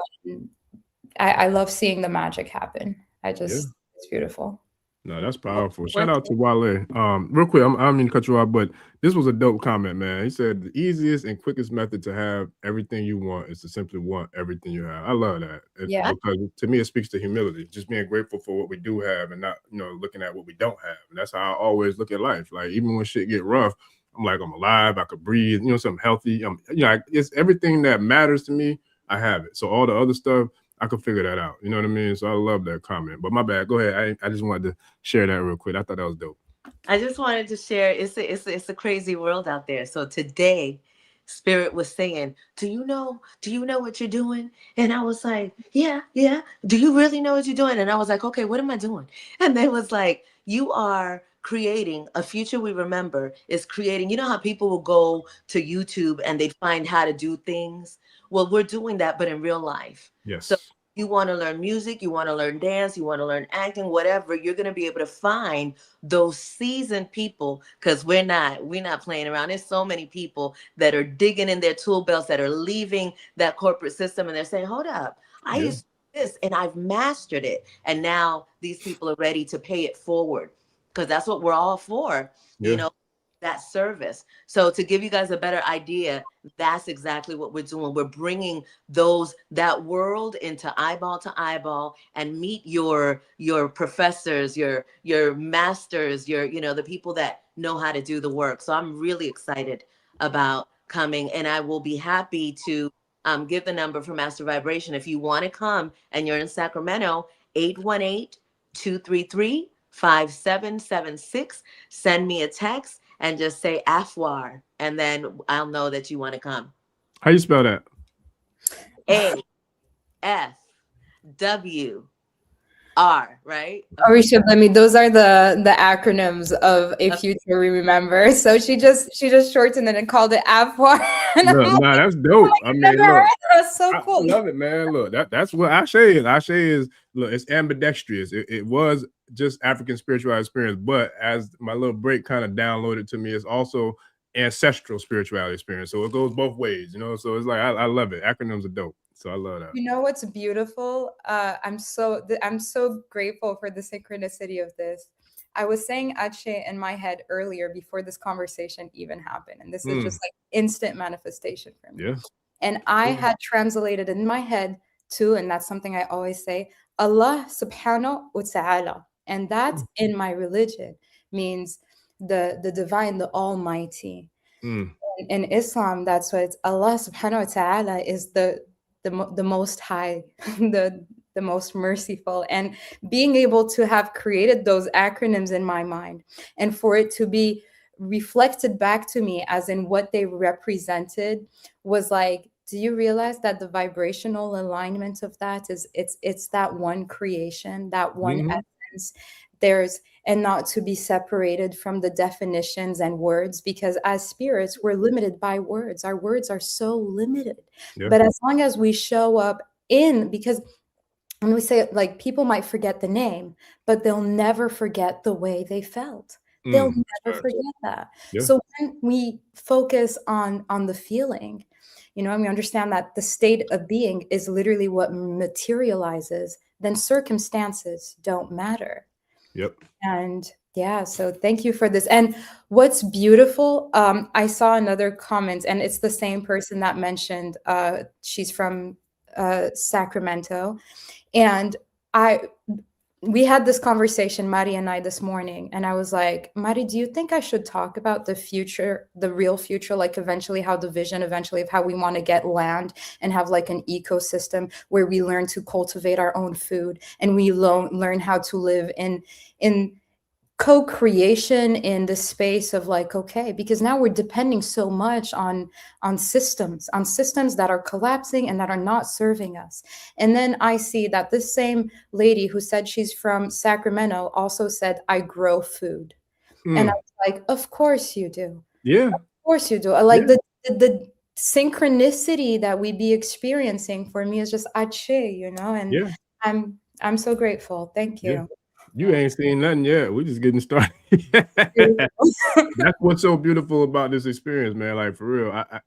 I love seeing the magic happen. It's beautiful. No, that's powerful. Shout out to Wale. Real quick, I don't mean to cut you off, but this was a dope comment, man. He said the easiest and quickest method to have everything you want is to simply want everything you have. I love that. Because to me, it speaks to humility, just being grateful for what we do have and not, looking at what we don't have. And that's how I always look at life. Like, even when shit get rough, I'm like, I'm alive, I could breathe, something healthy. It's everything that matters to me, I have it. So all the other stuff, I could figure that out. You know what I mean? So I love that comment. But my bad. Go ahead. I just wanted to share that real quick. I thought that was dope. I just wanted to share. It's a crazy world out there. So today, Spirit was saying, do you know what you're doing? And I was like, yeah. Do you really know what you're doing? And I was like, okay, what am I doing? And they was like, you are creating A Future We Remember is creating. You know how people will go to YouTube and they find how to do things? Well, we're doing that, but in real life. Yes. So you want to learn music, you want to learn dance, you want to learn acting, whatever, you're going to be able to find those seasoned people, because we're not playing around. There's so many people that are digging in their tool belts, that are leaving that corporate system, and they're saying, hold up, I used to do this and I've mastered it. And now these people are ready to pay it forward, because that's what we're all for, that service. So to give you guys a better idea, that's exactly what we're doing. We're bringing that world into eyeball to eyeball, and meet your professors, your masters, the people that know how to do the work. So I'm really excited about coming, and I will be happy to give the number for Master Vibration. If you want to come and you're in Sacramento, 818-233-5776. Send me a text and just say Afwar, and then I'll know that you want to come. How you spell that? AFWR, right? Arisha, those are the acronyms of A Future We Remember. So she just shortened it and called it Afwar. That's dope. That's so cool. I love it, man. Look, that's what Ase is. Ase is, look, it's ambidextrous. It was just African spiritual experience, but as my little break kind of downloaded to me, it's also ancestral spirituality experience. So it goes both ways, So it's like I love it. Acronyms are dope. So I love that. You know what's beautiful? I'm so grateful for the synchronicity of this. I was saying Ase in my head earlier before this conversation even happened, and this is just like instant manifestation for me. Yeah. And I had translated in my head too, and that's something I always say, Allah subhanahu wa ta'ala. And that in my religion means the divine, the almighty. In Islam, that's what Allah subhanahu wa ta'ala is the most high, the most merciful. And being able to have created those acronyms in my mind and for it to be reflected back to me as in what they represented was like, do you realize that the vibrational alignment of that is it's that one creation, that one essence? And not to be separated from the definitions and words, because as spirits, we're limited by words. Our words are so limited. Yeah. But as long as we show up because when we say it, like, people might forget the name, but they'll never forget the way they felt. They'll never forget that. Yeah. So when we focus on the feeling, and we understand that the state of being is literally what materializes, then circumstances don't matter. Yep. And yeah, so thank you for this. And what's beautiful, I saw another comment, and it's the same person that mentioned, she's from Sacramento. And we had this conversation, Mahri and I, this morning, and I was like, Mahri, do you think I should talk about the future, the real future, like eventually how the vision eventually of how we want to get land and have like an ecosystem where we learn to cultivate our own food and we learn how to live in co-creation in the space of like, okay, because now we're depending so much on systems that are collapsing and that are not serving us. And then I see that this same lady who said she's from Sacramento also said, I grow food. And I was like, of course you do. Yeah. Of course you do. Like the synchronicity that we be experiencing for me is just Ache, and yeah. I'm so grateful. Thank you. Yeah. You ain't seen nothing yet. We're just getting started. That's what's so beautiful about this experience, man. Like, for real, I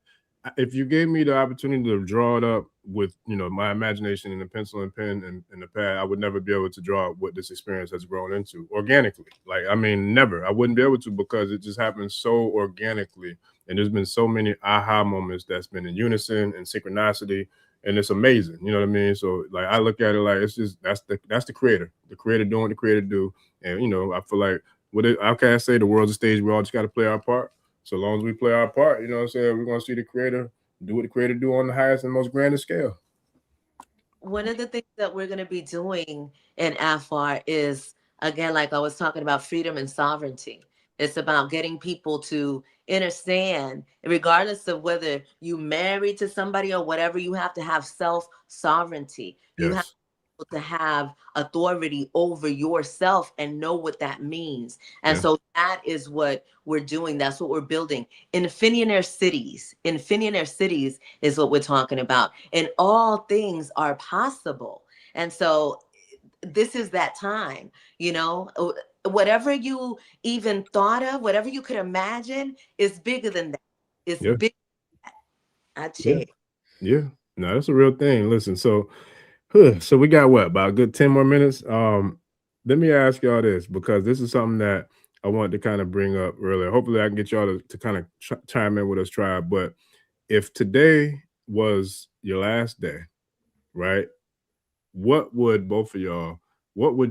if you gave me the opportunity to draw it up with, my imagination and a pencil and pen and the pad, I would never be able to draw what this experience has grown into organically. Like, I mean, never. I wouldn't be able to, because it just happens so organically. And there's been so many aha moments that's been in unison and synchronicity. And it's amazing, you know what I mean? So, like, I look at it like it's just that's the creator doing what the creator do. And I feel like how can I say, the world's a stage, we all just got to play our part. So long as we play our part, you know what I'm saying, we're gonna see the creator do what the creator do on the highest and most grandest scale. One of the things that we're going to be doing in AFAR is, again, like I was talking about, freedom and sovereignty. It's about getting people to understand, regardless of whether you married to somebody or whatever, you have to have self-sovereignty. You have to have authority over yourself and know what that means. And so that is what we're doing. That's what we're building. Infinionaire cities is what we're talking about. And all things are possible. And so this is that time, whatever you even thought of, whatever you could imagine is bigger than that. It's bigger than that. I'd say. Yeah. No, that's a real thing. Listen, so we got about a good 10 more minutes. Let me ask y'all this, because this is something that I wanted to kind of bring up earlier. Hopefully I can get y'all to kind of chime in with us, Tribe. But if today was your last day, right, what would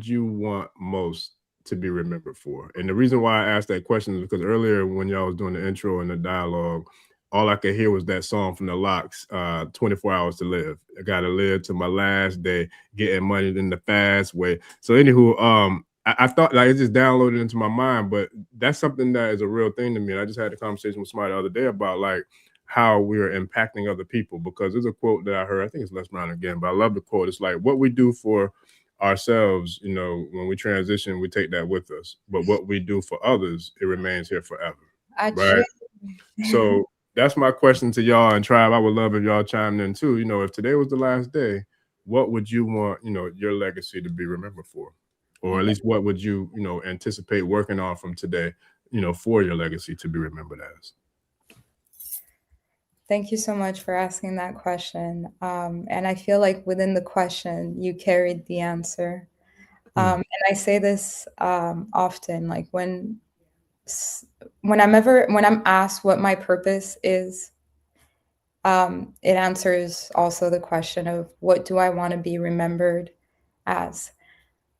you want most to be remembered for? And the reason why I asked that question is because earlier when y'all was doing the intro and the dialogue, all I could hear was that song from the Locks, 24 Hours to Live. I gotta live to my last day, getting money in the fast way. So anywho, I thought, like, it just downloaded into my mind, but that's something that is a real thing to me. And I just had a conversation with somebody the other day about, like, how we are impacting other people, because there's a quote that I heard, I think it's Les Brown again, but I love the quote. It's like, what we do for ourselves, when we transition, we take that with us, but what we do for others, it remains here forever. Right? So that's my question to y'all, and Tribe, I would love if y'all chimed in too. If today was the last day, what would you want, your legacy to be remembered for? Or at least what would you, anticipate working on from today, for your legacy to be remembered as? Thank you so much for asking that question. And I feel like within the question, you carried the answer. And I say this often, like when I'm asked what my purpose is, it answers also the question of what do I want to be remembered as?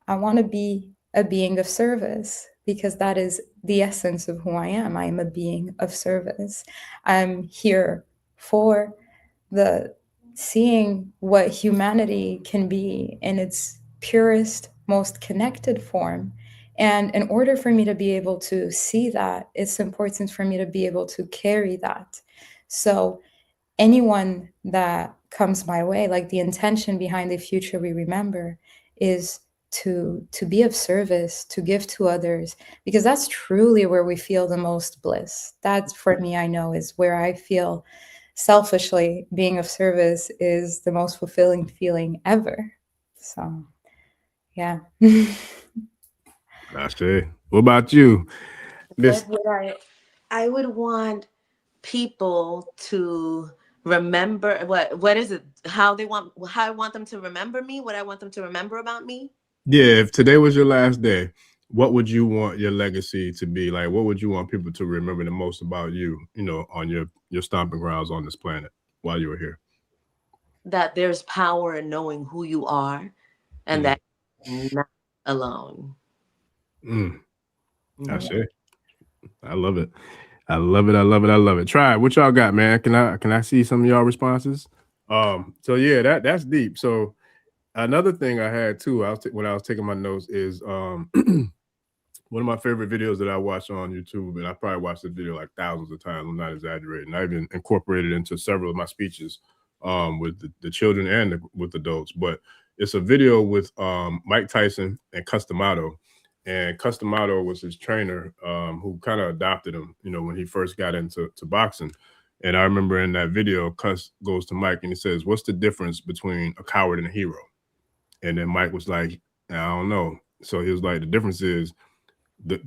I want to be a being of service, because that is the essence of who I am. I am a being of service. I'm here for the seeing what humanity can be in its purest, most connected form. And in order for me to be able to see that, it's important for me to be able to carry that. So anyone that comes my way, like the intention behind the future we remember is to be of service, to give to others, because that's truly where we feel the most bliss. That's, for me, I know, is where I feel selfishly being of service is the most fulfilling feeling ever. So, yeah. I say. What about you, Miss? What would I would want people to remember what is it? How I want them to remember me, what I want them to remember about me. Yeah, if today was your last day, what would you want your legacy to be? Like, what would you want people to remember the most about you, you know, on your stomping grounds on this planet while you were here? That there's power in knowing who you are, and that you're not alone. I see. I love it. I love it. I love it. I love it. Try it. What y'all got, man? Can I see some of y'all responses? So yeah, that's deep. So another thing I had too, when I was taking my notes is one of my favorite videos that I watch on YouTube, and I probably watched the video like thousands of times. I'm not exaggerating. I even incorporated it into several of my speeches with the children and with adults. But it's a video with Mike Tyson and Customato. And Customato was his trainer who kind of adopted him, you know, when he first got into boxing. And I remember in that video, Cuss goes to Mike and he says, "What's the difference between a coward and a hero?" And then Mike was like, "I don't know." So he was like, "The difference is the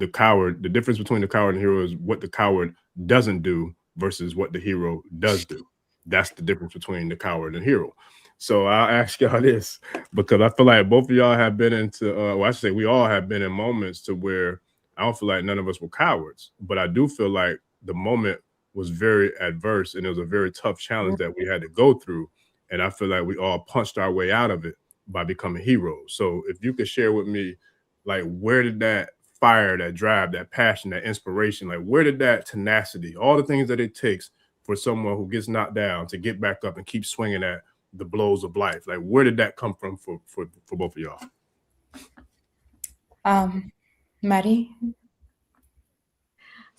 difference between the coward and hero is what the coward doesn't do versus what the hero does do. That's the difference between the coward and hero." So I'll ask y'all this, because I feel like both of y'all have been into, well, I should say we all have been in moments to where I don't feel like none of us were cowards, but I do feel like the moment was very adverse and it was a very tough challenge that we had to go through. And I feel like we all punched our way out of it by becoming heroes. So if you could share with me, like, where did that fire, that drive, that passion, that inspiration, like where did that tenacity, all the things that it takes for someone who gets knocked down to get back up and keep swinging at the blows of life, like where did that come from for both of y'all? Mahri?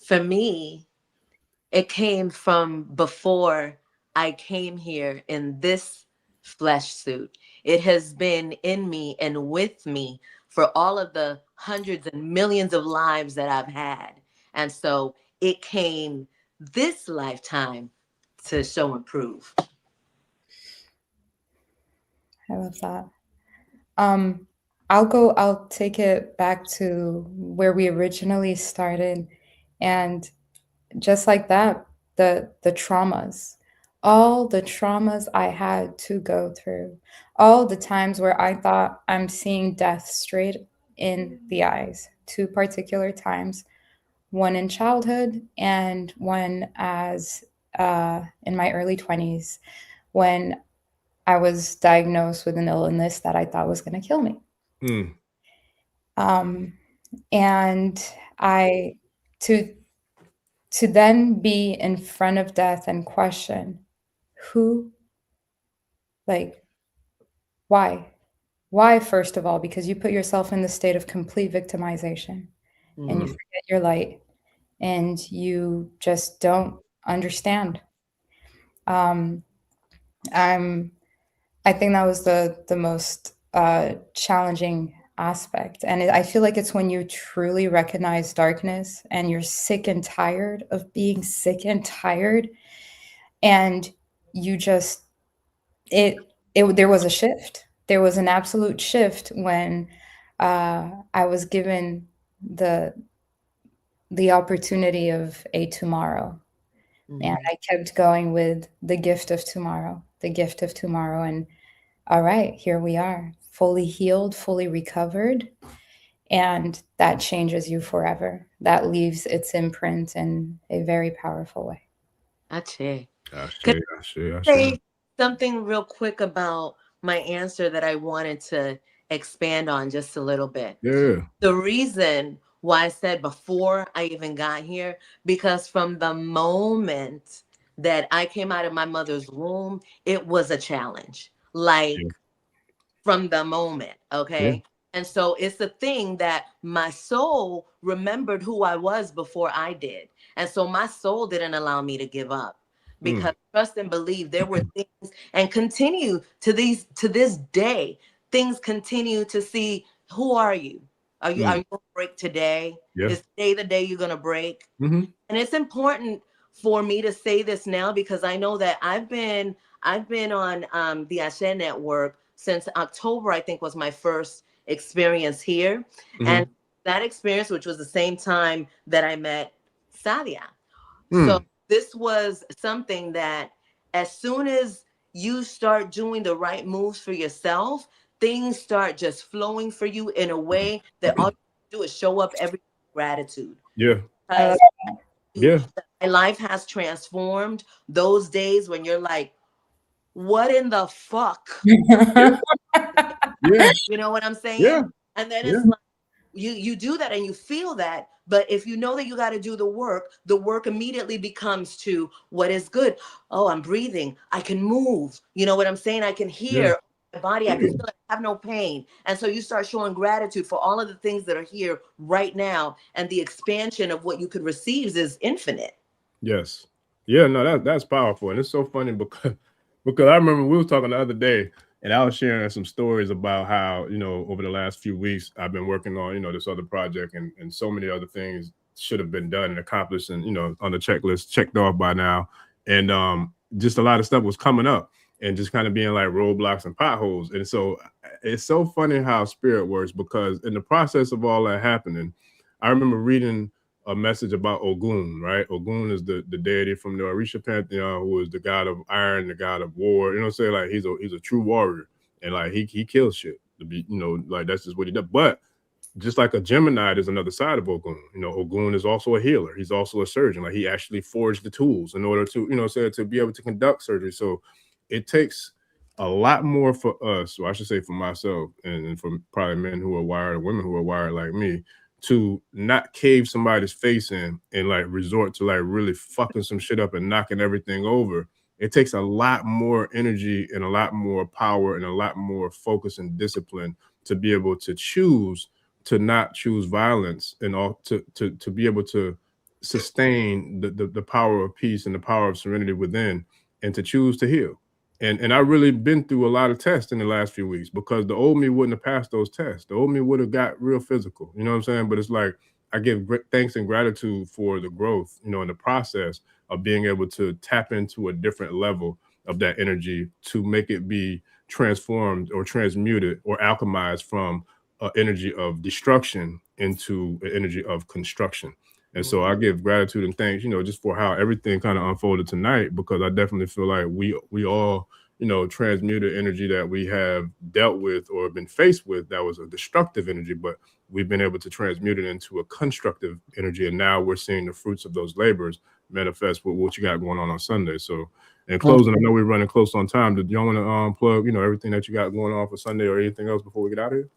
For me, it came from before I came here in this flesh suit. It has been in me and with me for all of the hundreds and millions of lives that I've had. And so it came this lifetime to show and prove. I love that. I'll take it back to where we originally started. And just like that, the traumas, all the traumas I had to go through, all the times where I thought I'm seeing death straight in the eyes, 2 particular times, one in childhood and one as in my early 20s, when I was diagnosed with an illness that I thought was going to kill me. And I, to then be in front of death and question who, like, why, first of all, because you put yourself in the state of complete victimization and you forget your light and you just don't understand. I think that was the most challenging aspect. And I feel like it's when you truly recognize darkness and you're sick and tired of being sick and tired, and you just, there was a shift. There was an absolute shift when I was given the opportunity of a tomorrow. And I kept going with the gift of tomorrow, the gift of tomorrow. And all right, here we are, fully healed, fully recovered. And that changes you forever. That leaves its imprint in a very powerful way. I say Something real quick about my answer that I wanted to expand on just a little bit. Yeah. The reason why I said before I even got here, because from the moment that I came out of my mother's womb, it was a challenge. Like, Yeah. from the moment, Yeah. okay? And so it's the thing that my soul remembered who I was before I did. And so my soul didn't allow me to give up, because trust and believe, there were things, and continue to this day, things continue to see, who are you? Are you going to break today? Yeah. Is today the day you're going to break? Mm-hmm. And it's important for me to say this now, because I know that I've been on the Ashe network since October, I think was my first experience here. Mm-hmm. And that experience, which was the same time that I met Sadia. So this was something that, as soon as you start doing the right moves for yourself, things start just flowing for you in a way that all you do is show up every gratitude. Yeah. Because Yeah. my life has transformed. Those days when you're like, what in the fuck? Yeah. You know what I'm saying? Yeah. And then Yeah. it's like, you do that and you feel that, but if you know that you got to do the work immediately becomes to what is good. Oh, I'm breathing, I can move, you know what I'm saying, I can hear my body, I can feel it, I have no pain. And so you start showing gratitude for all of the things that are here right now, and the expansion of what you could receive is infinite. Yes. Yeah, no, that's powerful. And it's so funny because I remember we were talking the other day, and I was sharing some stories about how, over the last few weeks I've been working on, this other project, and so many other things should have been done and accomplished and, on the checklist, checked off by now. And just a lot of stuff was coming up and just kind of being like roadblocks and potholes. And so it's so funny how spirit works, because in the process of all that happening, I remember reading a message about Ogun, right? Ogun is the deity from the Orisha pantheon, who is the god of iron, the god of war. You know what I'm saying? Like, he's a true warrior, and like he kills shit to be, like, that's just what he does. But just like a Gemini, there's another side of Ogun. Ogun is also a healer. He's also a surgeon. Like, he actually forged the tools in order to, to be able to conduct surgery. So it takes a lot more for us, or I should say for myself, and for probably men who are wired or women who are wired like me, to not cave somebody's face in and like resort to like really fucking some shit up and knocking everything over. It takes a lot more energy and a lot more power and a lot more focus and discipline to be able to choose to not choose violence, and all to be able to sustain the power of peace and the power of serenity within, and to choose to heal. And I really been through a lot of tests in the last few weeks, because the old me wouldn't have passed those tests. The old me would have got real physical. You know what I'm saying? But it's like, I give thanks and gratitude for the growth, in the process of being able to tap into a different level of that energy to make it be transformed or transmuted or alchemized from an energy of destruction into an energy of construction. And so I give gratitude and thanks, just for how everything kind of unfolded tonight, because I definitely feel like we all, transmuted energy that we have dealt with or been faced with that was a destructive energy, but we've been able to transmute it into a constructive energy. And now we're seeing the fruits of those labors manifest with what you got going on Sunday. So in closing, I know we're running close on time. Did y'all want to plug, everything that you got going on for Sunday or anything else before we get out of here?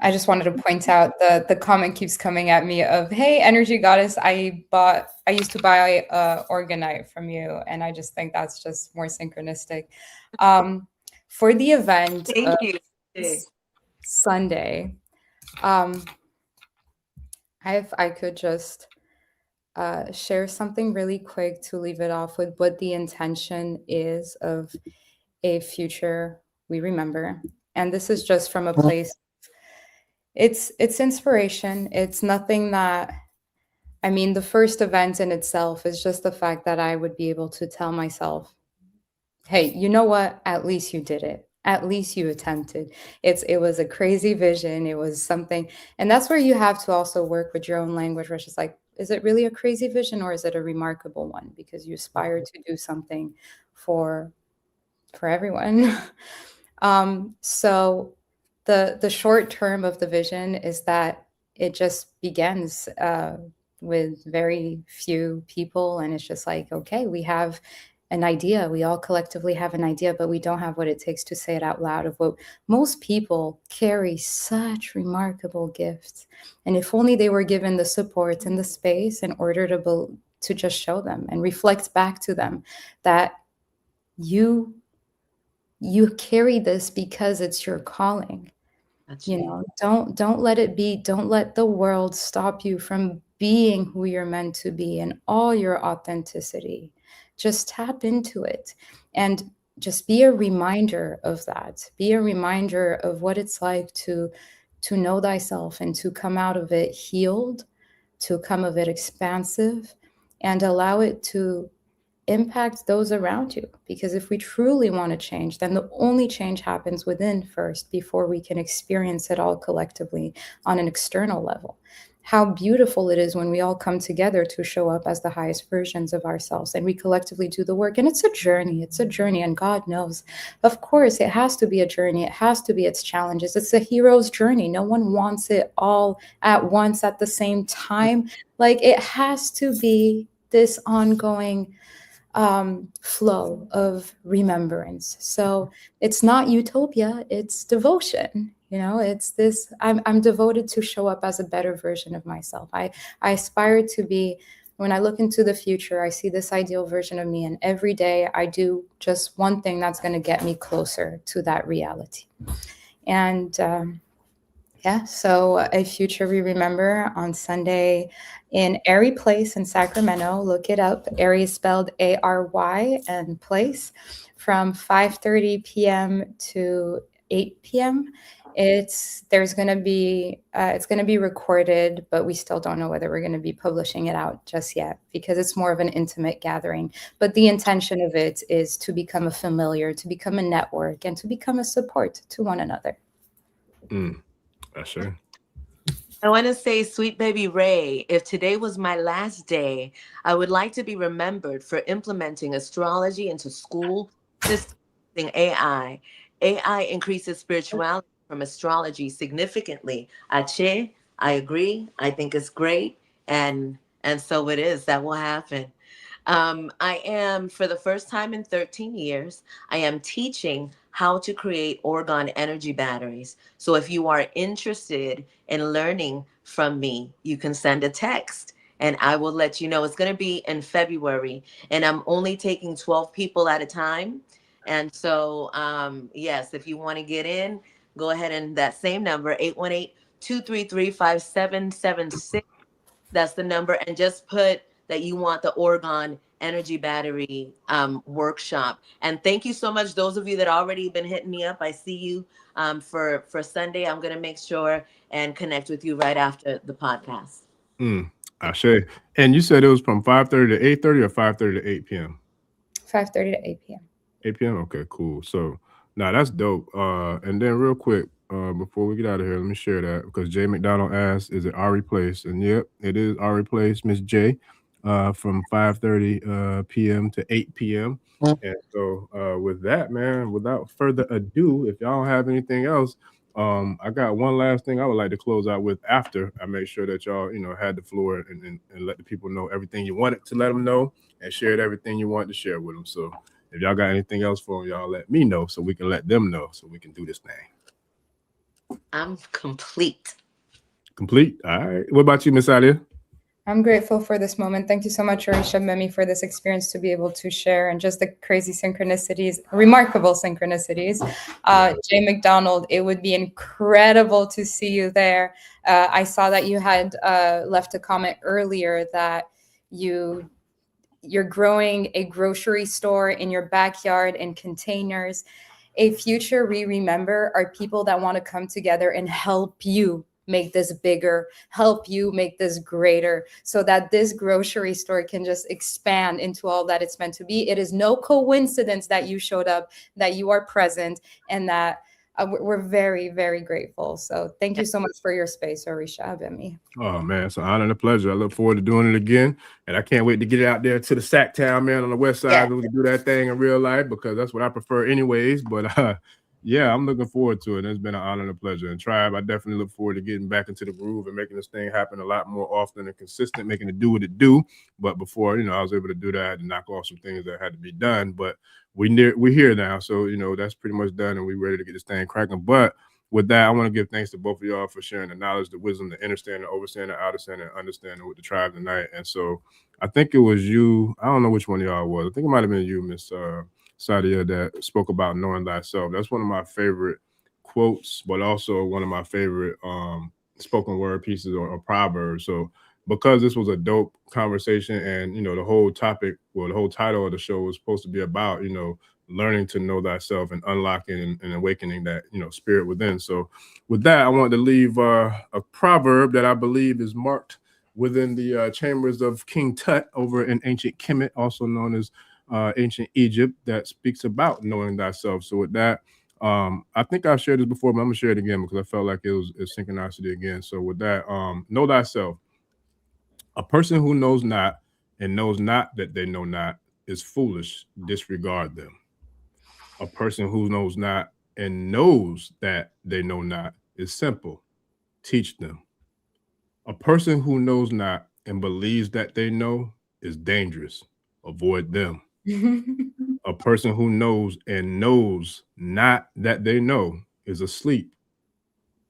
I just wanted to point out the comment keeps coming at me of, hey, energy goddess, I used to buy Organite from you, and I just think that's just more synchronistic. For the event, Thank you. Sunday, if I could just share something really quick to leave it off with what the intention is of a future we remember. And this is just from a place, it's inspiration. It's nothing that, I mean, the first event in itself is just the fact that I would be able to tell myself, hey, you know what? At least you did it. At least you attempted. It was a crazy vision. It was something. And that's where you have to also work with your own language, where it's just like, is it really a crazy vision, or is it a remarkable one? Because you aspire to do something for everyone. So the short term of the vision is that it just begins with very few people, and it's just like, okay, we have an idea. We all collectively have an idea, but we don't have what it takes to say it out loud. Of what most people carry such remarkable gifts. And if only they were given the support and the space in order to just show them and reflect back to them that you carry this because it's your calling. Don't let it be, don't let the world stop you from being who you're meant to be in all your authenticity. Just tap into it and just be a reminder of that. Be a reminder of what it's like to know thyself and to come out of it healed, to come of it expansive, and allow it to impact those around you. Because if we truly want to change, then the only change happens within first before we can experience it all collectively on an external level. How beautiful it is when we all come together to show up as the highest versions of ourselves and we collectively do the work. And it's a journey. And God knows, of course, it has to be a journey. It has to be its challenges. It's a hero's journey. No one wants it all at once at the same time. Like, it has to be this ongoing flow of remembrance. So it's not utopia, it's devotion. It's this, I'm devoted to show up as a better version of myself. I aspire to be, when I look into the future, I see this ideal version of me, and every day I do just one thing that's going to get me closer to that reality. And so a future we remember on Sunday in Airy Place in Sacramento. Look it up. Airy is spelled ARY, and Place, from 5:30 p.m. to 8 p.m. It's going to be recorded, but we still don't know whether we're going to be publishing it out just yet because it's more of an intimate gathering. But the intention of it is to become a familiar, to become a network, and to become a support to one another. Sure. I want to say, sweet baby Ray, if today was my last day, I would like to be remembered for implementing astrology into school systems using AI. AI increases spirituality from astrology significantly. Ache, I agree. I think it's great. And so it is. That will happen. I am, for the first time in 13 years, I am teaching how to create orgone energy batteries. So if you are interested in learning from me, you can send a text and I will let you know. It's going to be in February, and I'm only taking 12 people at a time. And so, yes, if you want to get in, go ahead, and that same number, 818-233-5776. That's the number. And just put that you want the orgone energy battery workshop. And thank you so much, those of you that already been hitting me up. I see you for Sunday. I'm going to make sure and connect with you right after the podcast. Ashe. And you said it was from 5:30 to 8:30 or 5:30 to 8 p.m.? 5:30 to 8 p.m. 8 p.m. Okay, cool. So now that's dope. And then real quick, before we get out of here, let me share that, because Jay McDonald asked, is it Ari Place? And yep, it is Ari Place, Miss J, from 5:30 p.m. to 8 p.m. And so with that, man, without further ado, if y'all don't have anything else, I got one last thing I would like to close out with after I make sure that y'all, had the floor and let the people know everything you wanted to let them know and shared everything you wanted to share with them. So if y'all got anything else for them, y'all let me know so we can let them know so we can do this thing. I'm complete. Complete? All right. What about you, Miss Sadia? I'm grateful for this moment. Thank you so much, Orisha Memi, for this experience to be able to share, and just the crazy synchronicities, remarkable synchronicities. Jay McDonald, it would be incredible to see you there. I saw that you had left a comment earlier that you're growing a grocery store in your backyard in containers. A future we remember are people that want to come together and help you make this bigger, help you make this greater, so that this grocery store can just expand into all that it's meant to be. It is no coincidence that you showed up, that you are present, and that we're very, very grateful. So thank you so much for your space, Orisha Bemi. Oh, man, it's an honor and a pleasure. I look forward to doing it again. And I can't wait to get it out there to the Sac Town, man, on the west side. Yeah. We can do that thing in real life, because that's what I prefer anyways. But yeah, I'm looking forward to it. It's been an honor and a pleasure. And Tribe, I definitely look forward to getting back into the groove and making this thing happen a lot more often and consistent, making it do what it do. But before, I was able to do that and knock off some things that had to be done. But we're here now. So, that's pretty much done and we're ready to get this thing cracking. But with that, I want to give thanks to both of y'all for sharing the knowledge, the wisdom, the understanding, overstanding, understanding, and understanding with the tribe tonight. And so I think it was you. I don't know which one of y'all it was. I think it might have been you, Miss Sadia, that spoke about knowing thyself. That's one of my favorite quotes, but also one of my favorite spoken word pieces or proverbs. So because this was a dope conversation and, the whole topic, well, the whole title of the show was supposed to be about, learning to know thyself and unlocking and awakening that, spirit within. So with that, I wanted to leave a proverb that I believe is marked within the chambers of King Tut over in ancient Kemet, also known as ancient Egypt, that speaks about knowing thyself. So with that, I think I've shared this before, but I'm gonna share it again because I felt like it's synchronicity again. So with that, know thyself. A person who knows not and knows not that they know not is foolish. Disregard them. A person who knows not and knows that they know not is simple. Teach them. A person who knows not and believes that they know is dangerous. Avoid them. A person who knows and knows not that they know is asleep.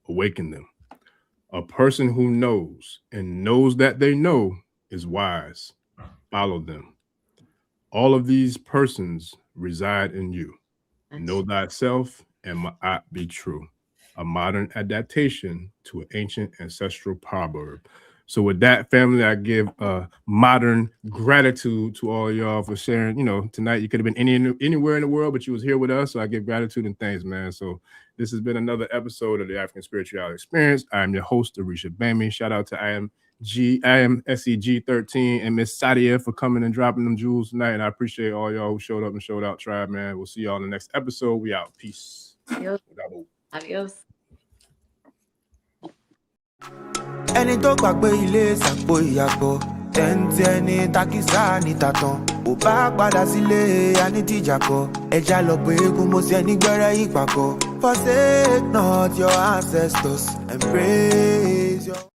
Awaken them. A person who knows and knows that they know is wise. Follow them. All of these persons reside in you. Know thyself and ma'at be true. A modern adaptation to an ancient ancestral proverb. So with that, family, I give modern gratitude to all y'all for sharing. Tonight you could have been anywhere in the world, but you was here with us. So I give gratitude and thanks, man. So this has been another episode of the African Spirituality Experience. I am your host, Ase Cashapp. Shout out to I am SEG 13 and Miss Sadia for coming and dropping them jewels tonight. And I appreciate all y'all who showed up and showed out, tribe, man. We'll see y'all in the next episode. We out. Peace. Adios. Ẹni tó gbàgbé ilé sàpò ìyàgbọ́ tẹ́ǹtì ẹni takísà ní tàtàn ò bá padà sílé anítìjàkọ ẹja lọ pé eégún mo sí ẹni gbẹ́rẹ́ ìpàkọ́. Forsake not your ancestors and praise your